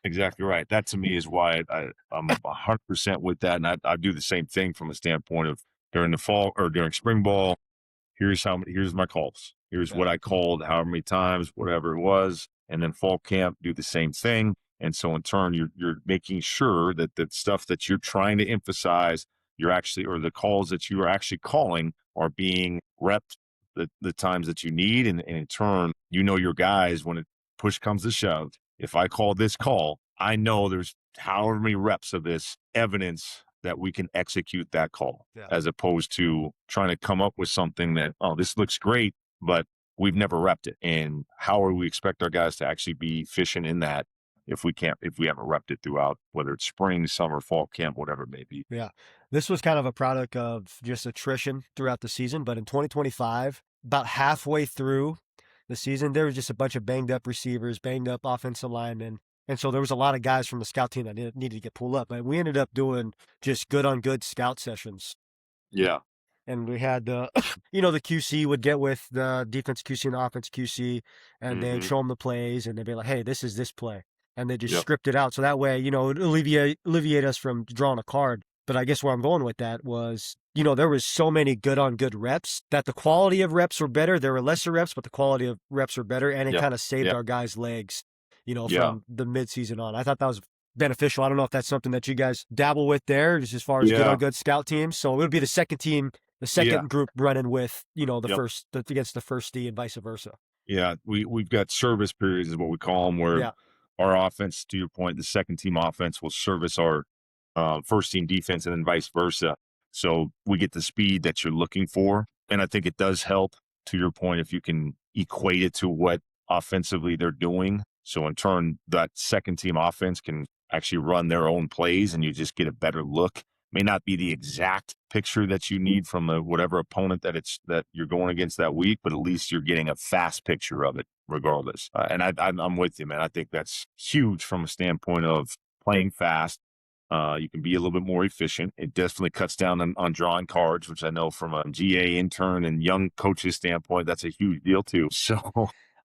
Exactly right. That to me is why I'm 100% with that. And I do the same thing from a standpoint of during the fall or during spring ball. Here's my calls. Here's what I called, however many times, whatever it was. And then fall camp, do the same thing. And so in turn, you're making sure that the stuff that you're trying to emphasize, or the calls that you are actually calling are being repped the times that you need. And in turn, your guys, when push comes to shove, if I call this call, I know there's however many reps of this evidence that we can execute that call, as opposed to trying to come up with something that, oh, this looks great, but we've never repped it. And how are we expect our guys to actually be efficient in that if we haven't repped it throughout, whether it's spring, summer, fall camp, whatever it may be. Yeah. This was kind of a product of just attrition throughout the season. But in 2025, about halfway through the season, there was just a bunch of banged up receivers, banged up offensive linemen. And so there was a lot of guys from the scout team that needed to get pulled up. But we ended up doing just good on good scout sessions. Yeah. And we had, the QC would get with the defense QC and the offense QC, and they'd show them the plays, and they'd be like, hey, this is this play. And they just script it out. So that way, it would alleviate us from drawing a card. But I guess where I'm going with that was, there was so many good on good reps that the quality of reps were better. There were lesser reps, but the quality of reps were better. And it kind of saved our guys' legs, from the midseason on. I thought that was beneficial. I don't know if that's something that you guys dabble with there, just as far as good on good scout teams. So it would be the second team, the second group running with, the first against the first D and vice versa. Yeah. We've got service periods is what we call them, where our offense, to your point, the second team offense will service our first team defense, and then vice versa. So we get the speed that you're looking for. And I think it does help to your point, if you can equate it to what offensively they're doing, so in turn, that second team offense can actually run their own plays and you just get a better look. May not be the exact picture that you need from whatever opponent that you're going against that week, but at least you're getting a fast picture of it regardless. And I'm with you, man. I think that's huge from a standpoint of playing fast. You can be a little bit more efficient. It definitely cuts down on drawing cards, which I know from a GA intern and young coach's standpoint, that's a huge deal too. So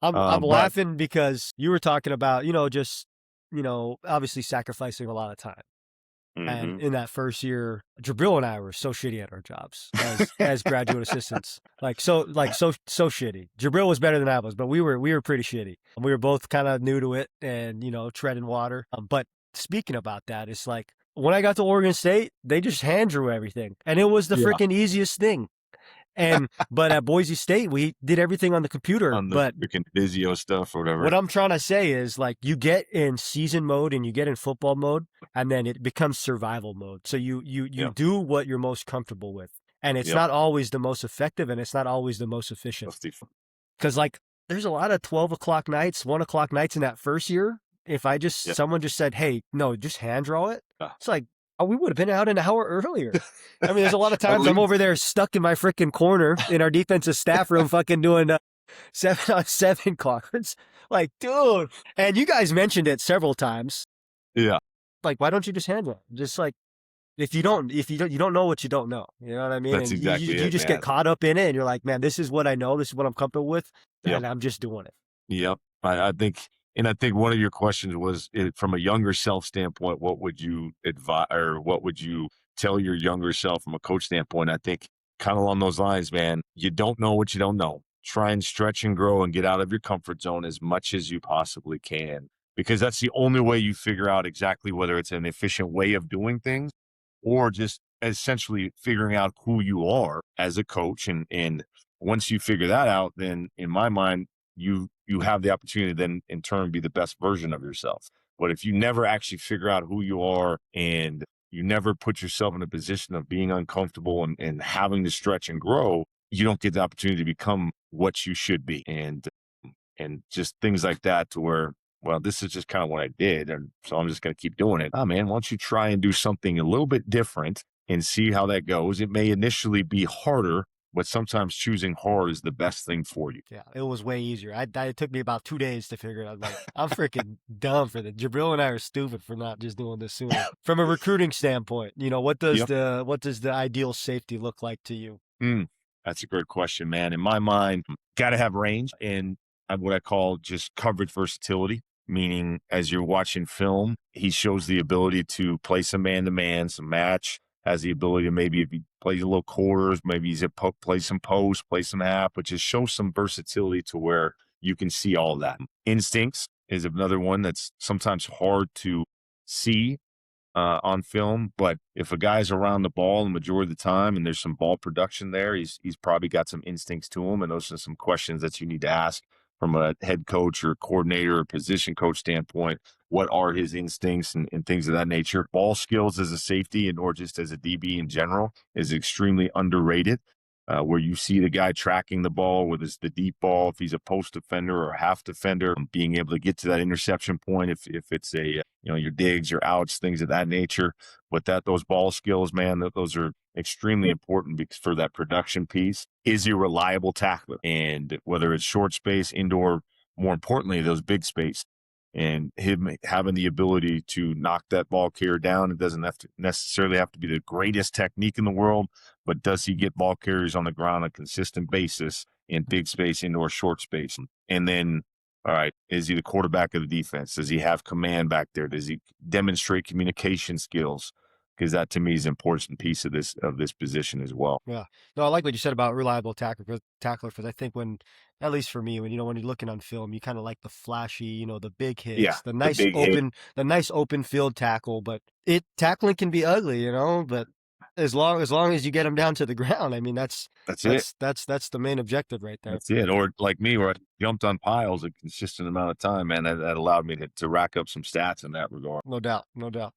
I'm but laughing because you were talking about, just, obviously sacrificing a lot of time. And mhm. in that first year, Jabril and I were so shitty at our jobs as graduate assistants. So shitty. Jabril was better than I was, but we were pretty shitty. We were both kind of new to it and, treading water. But speaking about that, it's like when I got to Oregon State, they just hand drew everything. And it was the Yeah. freaking easiest thing. But at Boise State, we did everything on the computer. On the But freaking Visio stuff or whatever. what I'm trying to say is, like, you get in season mode and you get in football mode, and then it becomes survival mode. So you Yeah. do what you're most comfortable with. And it's Yep. not always the most effective, and it's not always the most efficient. Because, like, there's a lot of 12 o'clock nights, 1 o'clock nights in that first year. If someone just said, hey, no, just hand draw it, it's like, oh, we would have been out an hour earlier. I mean, there's a lot of times I'm over there stuck in my freaking corner in our defensive staff room fucking doing 7-on-7 cards. Like, dude. And you guys mentioned it several times. Yeah. Like, why don't you just handle it? Just like, if you don't know what you don't know. You know what I mean? That's and exactly you it, just man. get caught up in it and you're like, man, this is what I know. This is what I'm comfortable with. Yep. And I'm just doing it. Yep. I think one of your questions was, from a younger self standpoint, what would you advise or what would you tell your younger self from a coach standpoint? I think kind of along those lines, man, you don't know what you don't know. Try and stretch and grow and get out of your comfort zone as much as you possibly can, because that's the only way you figure out exactly whether it's an efficient way of doing things or just essentially figuring out who you are as a coach. And once you figure that out, then in my mind, you have the opportunity to then in turn be the best version of yourself. But if you never actually figure out who you are and you never put yourself in a position of being uncomfortable and having to stretch and grow, you don't get the opportunity to become what you should be. And just things like that to where, well, this is just kind of what I did. And so I'm just going to keep doing it. Oh man, why don't you try and do something a little bit different and see how that goes? It may initially be harder, but sometimes choosing hard is the best thing for you. Yeah, it was way easier. It took me about 2 days to figure it out. Like, I'm freaking dumb for this. Jabril and I are stupid for not just doing this sooner. From a recruiting standpoint, what does the ideal safety look like to you? That's a great question, man. In my mind, got to have range and what I call just coverage versatility, meaning as you're watching film, he shows the ability to play some man-to-man, some match, has the ability to maybe if he plays a little quarters, maybe he's play some post, play some half, but just show some versatility to where you can see all that. Instincts is another one that's sometimes hard to see on film, but if a guy's around the ball the majority of the time and there's some ball production there, he's probably got some instincts to him, and those are some questions that you need to ask from a head coach or coordinator or position coach standpoint. What are his instincts and things of that nature? Ball skills as a safety or just as a DB in general is extremely underrated. Where you see the guy tracking the ball, whether it's the deep ball, if he's a post defender or half defender, being able to get to that interception point, if it's a, your digs, your outs, things of that nature. But those ball skills, man, those are extremely important because for that production piece. Is he a reliable tackler? And whether it's short space, indoor, more importantly, those big space. And him having the ability to knock that ball carrier down, it doesn't necessarily have to be the greatest technique in the world, but does he get ball carriers on the ground on a consistent basis in big space, indoor, short space? And then, all right, is he the quarterback of the defense? Does he have command back there? Does he demonstrate communication skills? Because that to me is an important piece of this position as well. Yeah. No, I like what you said about reliable tackler, because I think at least for me, when you're looking on film, you kind of like the flashy, the big hits, the nice open field tackle, but tackling can be ugly, but as long as you get them down to the ground, I mean, that's it. That's the main objective right there. That's it. Or like me, where I jumped on piles a consistent amount of time, man, that allowed me to rack up some stats in that regard. No doubt.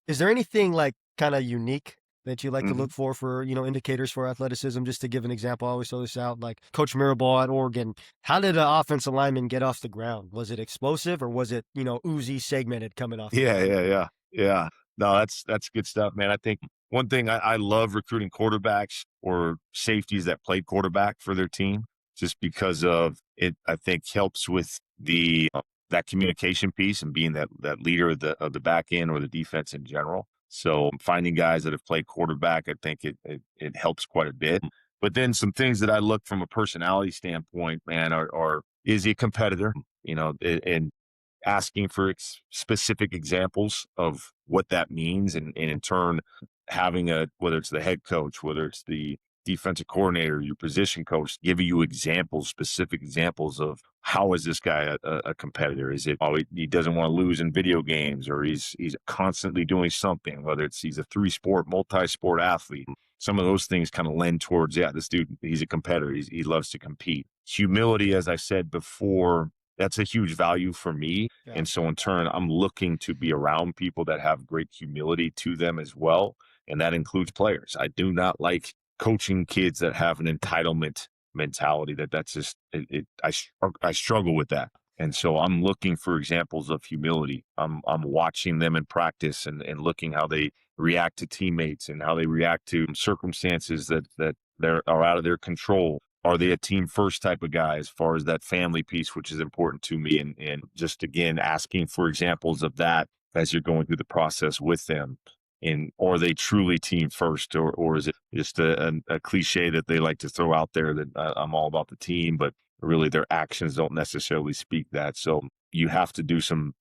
Is there anything like kind of unique that you like to look for, indicators for athleticism? Just to give an example, I always throw this out, like Coach Mirabal at Oregon. How did an offensive lineman get off the ground? Was it explosive or was it, oozy segmented coming off the ground? Yeah. No, that's good stuff, man. I think one thing I love recruiting quarterbacks or safeties that played quarterback for their team, just because of it. I think helps with the that communication piece and being that leader of the back end or the defense in general. So finding guys that have played quarterback, I think it helps quite a bit. But then some things that I look from a personality standpoint, man, are is he a competitor? And asking for specific examples of what that means. And in turn, having whether it's the head coach, whether it's the defensive coordinator, your position coach, giving you specific examples of how is this guy a competitor? Is it, he doesn't want to lose in video games, or he's constantly doing something, whether he's a multi-sport athlete. Some of those things kind of lend towards, this dude, he's a competitor. He loves to compete. Humility, as I said before, that's a huge value for me. Yeah. And so in turn, I'm looking to be around people that have great humility to them as well. And that includes players. I do not like coaching kids that have an entitlement mentality. That's just, I struggle with that. And so I'm looking for examples of humility. I'm watching them in practice and looking how they react to teammates and how they react to circumstances that are out of their control. Are they a team first type of guy as far as that family piece, which is important to me? And just, again, asking for examples of that as you're going through the process with them. And are they truly team first, or is it just a cliche that they like to throw out there that I'm all about the team, but really their actions don't necessarily speak that. So you have to do some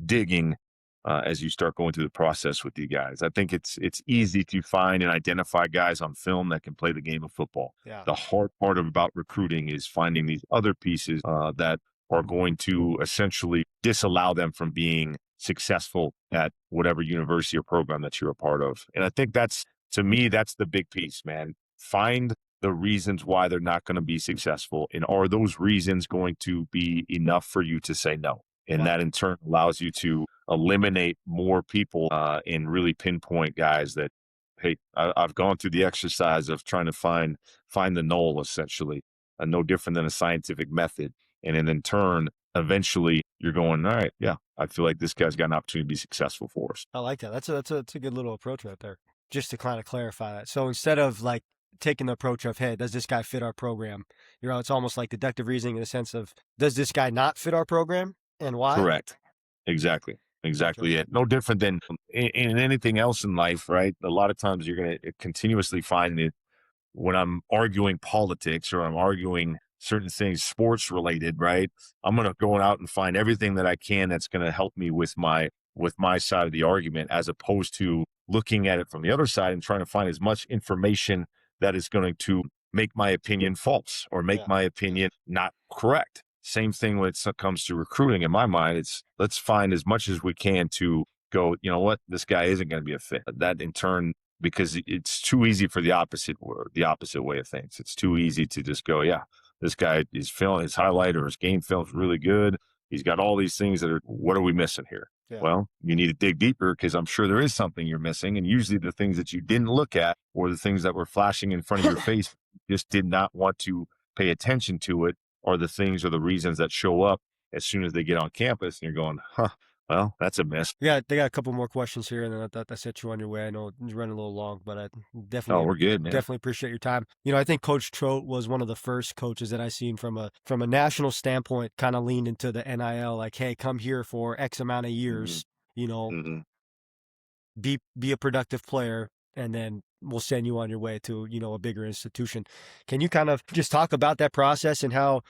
digging as you start going through the process with you guys. I think it's easy to find and identify guys on film that can play the game of football. Yeah. The hard part about recruiting is finding these other pieces that are going to essentially disallow them from being successful at whatever university or program that you're a part of. And I think to me, that's the big piece, man. Find the reasons why they're not going to be successful. And are those reasons going to be enough for you to say no? And that in turn allows you to eliminate more people and really pinpoint guys that, hey, I've gone through the exercise of trying to find the null, essentially, no different than a scientific method. And then in turn, eventually you're going, all right, yeah, I feel like this guy's got an opportunity to be successful for us. I like that. That's a good little approach right there, just to kind of clarify that. So instead of like taking the approach of, hey, does this guy fit our program? It's almost like deductive reasoning in the sense of, does this guy not fit our program and why? Correct. Exactly it. No different than in anything else in life, right? A lot of times you're going to continuously find it when I'm arguing politics or I'm arguing certain things sports related, right? I'm going to go out and find everything that I can that's going to help me with my side of the argument, as opposed to looking at it from the other side and trying to find as much information that is going to make my opinion false or make my opinion not correct. Same thing when it comes to recruiting. In my mind, it's let's find as much as we can to go, you know what, this guy isn't going to be a fit. That in turn, because it's too easy for the opposite way of things. It's too easy to just go, yeah, this guy is his highlight or his game film is really good. He's got all these things what are we missing here? Yeah. Well, you need to dig deeper, because I'm sure there is something you're missing. And usually the things that you didn't look at, or the things that were flashing in front of your face, just did not want to pay attention to it, are the things or the reasons that show up as soon as they get on campus, and you're going, well, that's a miss. Yeah, they got a couple more questions here, and then I set you on your way. I know you're running a little long, but I definitely, we're good, man. Definitely appreciate your time. I think Coach Choate was one of the first coaches that I seen from a national standpoint kind of leaned into the NIL, like, hey, come here for X amount of years, be a productive player, and then we'll send you on your way to, a bigger institution. Can you kind of just talk about that process and how,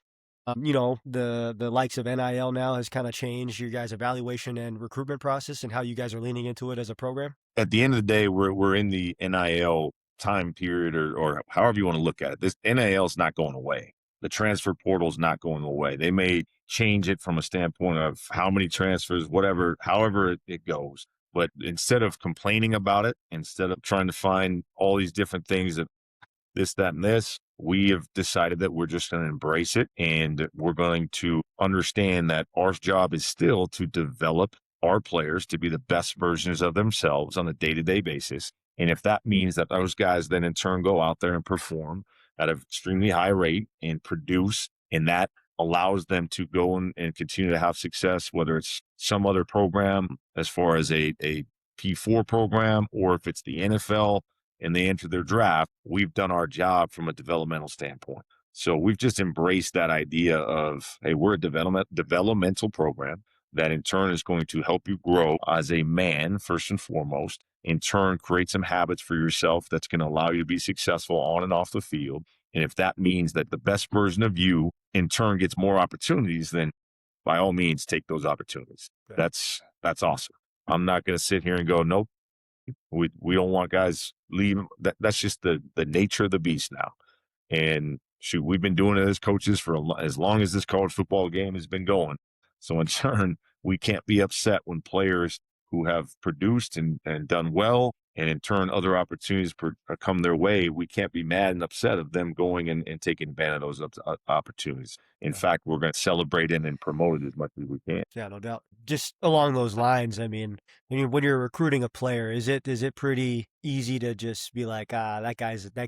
the likes of NIL now has kind of changed your guys' evaluation and recruitment process, and how you guys are leaning into it as a program? At the end of the day, we're in the NIL time period, or however you want to look at it. This NIL is not going away. The transfer portal is not going away. They may change it from a standpoint of how many transfers, however it goes. But instead of complaining about it, instead of trying to find all these different things that this, that, and this, we have decided that we're just going to embrace it, and we're going to understand that our job is still to develop our players to be the best versions of themselves on a day-to-day basis. And if that means that those guys then in turn go out there and perform at an extremely high rate and produce, and that allows them to go and continue to have success, whether it's some other program as far as a P4 program, or if it's the NFL and they enter their draft, we've done our job from a developmental standpoint. So we've just embraced that idea of, hey, we're a developmental program that in turn is going to help you grow as a man, first and foremost, in turn create some habits for yourself that's going to allow you to be successful on and off the field. And if that means that the best version of you in turn gets more opportunities, then by all means take those opportunities. Yeah. That's awesome. I'm not going to sit here and go, nope, we don't want guys leaving. That's just the nature of the beast now. And shoot, we've been doing it as coaches for as long as this college football game has been going. So in turn, we can't be upset when players who have produced and done well, and in turn other opportunities come their way, we can't be mad and upset of them going and taking advantage of those opportunities. In fact, we're going to celebrate it and promote it as much as we can. Yeah, no doubt. Just along those lines, I mean, when you're recruiting a player, is it pretty easy to just be like, that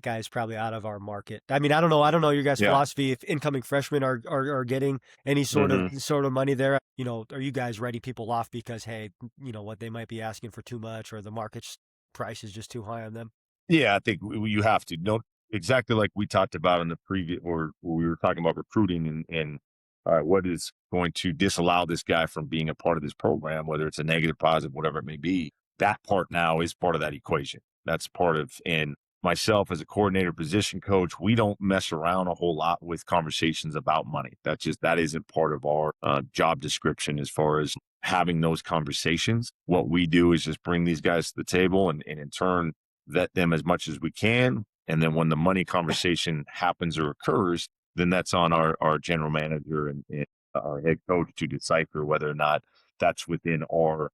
guy's probably out of our market? I mean, I don't know your guys' philosophy if incoming freshmen are getting any sort of money there. Are you guys writing people off because, hey, what they might be asking for too much, or the market's price is just too high on them? Yeah, I think you have to know exactly like we talked about in the previous, or we were talking about recruiting and what is going to disallow this guy from being a part of this program, whether it's a negative, positive, whatever it may be. That part now is part of that equation. That's part of, and myself as a coordinator, position coach, we don't mess around a whole lot with conversations about money. That isn't part of our job description as far as having those conversations. What we do is just bring these guys to the table and in turn vet them as much as we can. And then when the money conversation happens or occurs, then that's on our general manager and our head coach to decipher whether or not that's within our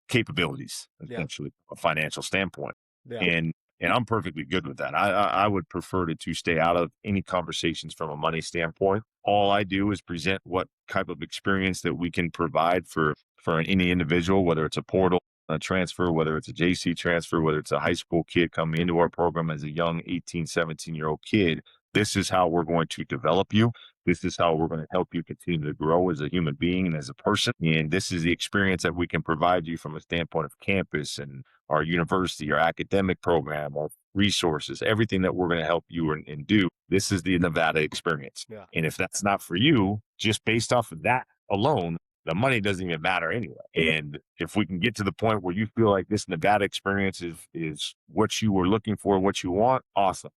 capabilities, essentially, from a financial standpoint. Yeah. And I'm perfectly good with that. I would prefer to stay out of any conversations from a money standpoint. All I do is present what type of experience that we can provide for any individual, whether it's a portal transfer, whether it's a JC transfer, whether it's a high school kid coming into our program as a young 18, 17-year-old kid. This is how we're going to develop you. This is how we're going to help you continue to grow as a human being and as a person. And this is the experience that we can provide you from a standpoint of campus and our university, our academic program, our resources, everything that we're going to help you and do. This is the Nevada experience. Yeah. And if that's not for you, just based off of that alone, the money doesn't even matter anyway. And if we can get to the point where you feel like this Nevada experience is what you were looking for, what you want, awesome.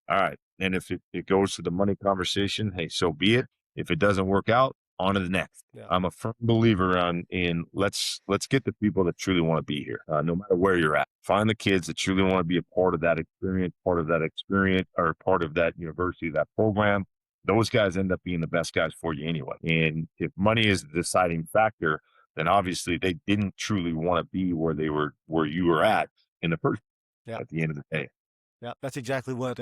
All right. And if it goes to the money conversation, hey, so be it. If it doesn't work out, on to the next. Yeah. I'm a firm believer in let's get the people that truly want to be here, no matter where you're at. Find the kids that truly want to be a part of that experience, or part of that university, that program. Those guys end up being the best guys for you anyway. And if money is the deciding factor, then obviously they didn't truly want to be where you were at in the first at the end of the day. Yeah, that's exactly what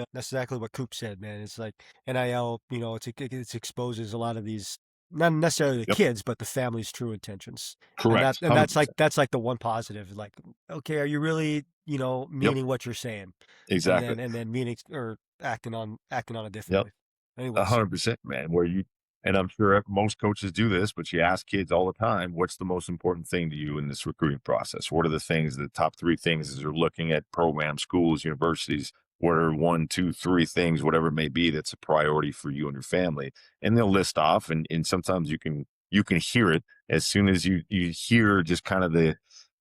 Coop said, man. It's like NIL, it exposes a lot of these, not necessarily the kids, but the family's true intentions. Correct. And that's like the one positive. Like, okay, are you really, meaning what you're saying? Exactly. And then meaning or acting on it differently. Anyways. 100%, man. And I'm sure most coaches do this, but you ask kids all the time, what's the most important thing to you in this recruiting process? What are the top 3 things as you're looking at programs, schools, universities? What are 1, 2, 3 things, whatever it may be, that's a priority for you and your family? And they'll list off, and sometimes you can hear it as soon as you hear just kind of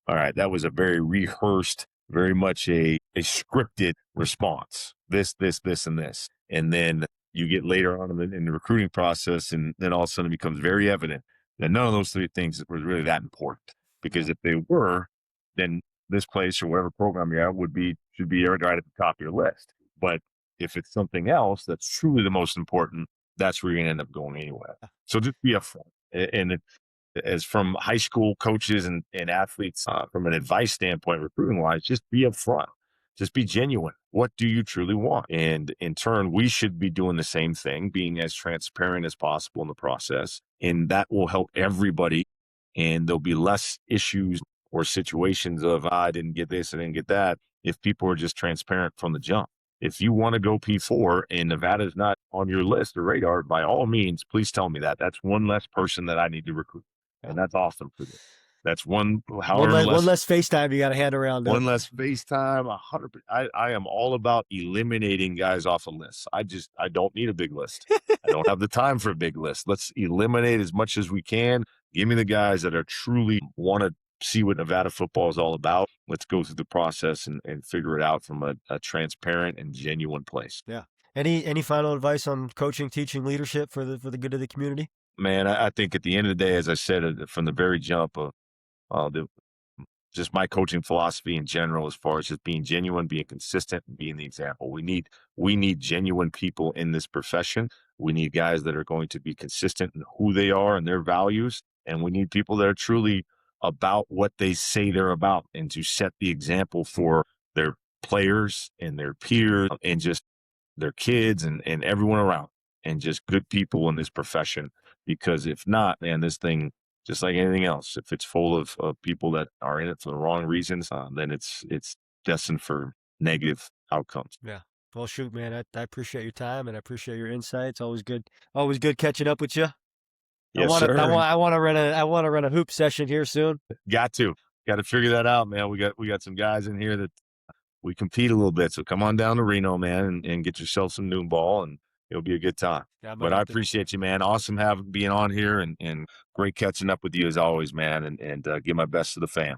all right, that was a very rehearsed, very much a scripted response. This, and this. And then you get later on in the recruiting process, and then all of a sudden it becomes very evident that none of those 3 things were really that important. Because if they were, then this place or whatever program you're at should be right at the top of your list. But if it's something else that's truly the most important, that's where you're going to end up going anyway. So just be upfront. And as from high school coaches and athletes, from an advice standpoint, recruiting wise, just be upfront. Just be genuine. What do you truly want? And in turn, we should be doing the same thing, being as transparent as possible in the process. And that will help everybody. And there'll be less issues or situations of, I didn't get this, I didn't get that. if people are just transparent from the jump. If you want to go P4 and Nevada is not on your list or radar, by all means, please tell me that. That's one less person that I need to recruit. And that's awesome for me. That's one less FaceTime you got to hand around. One less FaceTime. 100%. I am all about eliminating guys off a list. I don't need a big list. I don't have the time for a big list. Let's eliminate as much as we can. Give me the guys that are truly want to see what Nevada football is all about. Let's go through the process and figure it out from a transparent and genuine place. Yeah. Any final advice on coaching, teaching, leadership for the good of the community? Man, I think at the end of the day, as I said from the very jump, just my coaching philosophy in general, as far as just being genuine, being consistent, and being the example. We need genuine people in this profession. We need guys that are going to be consistent in who they are and their values. And we need people that are truly about what they say they're about, and to set the example for their players and their peers and just their kids and everyone around, and just good people in this profession. Because if not, man, this thing, just like anything else, if it's full of people that are in it for the wrong reasons, then it's destined for negative outcomes. Yeah. Well, shoot, man, I appreciate your time and I appreciate your insights. Always good catching up with you. Yes, sir. I want to run a hoop session here soon. Got to figure that out, man. We got some guys in here that we compete a little bit. So come on down to Reno, man, and get yourself some noon ball, and it'll be a good time. Yeah, but I appreciate you, man. Awesome being on here, and great catching up with you as always, man. And give my best to the fam.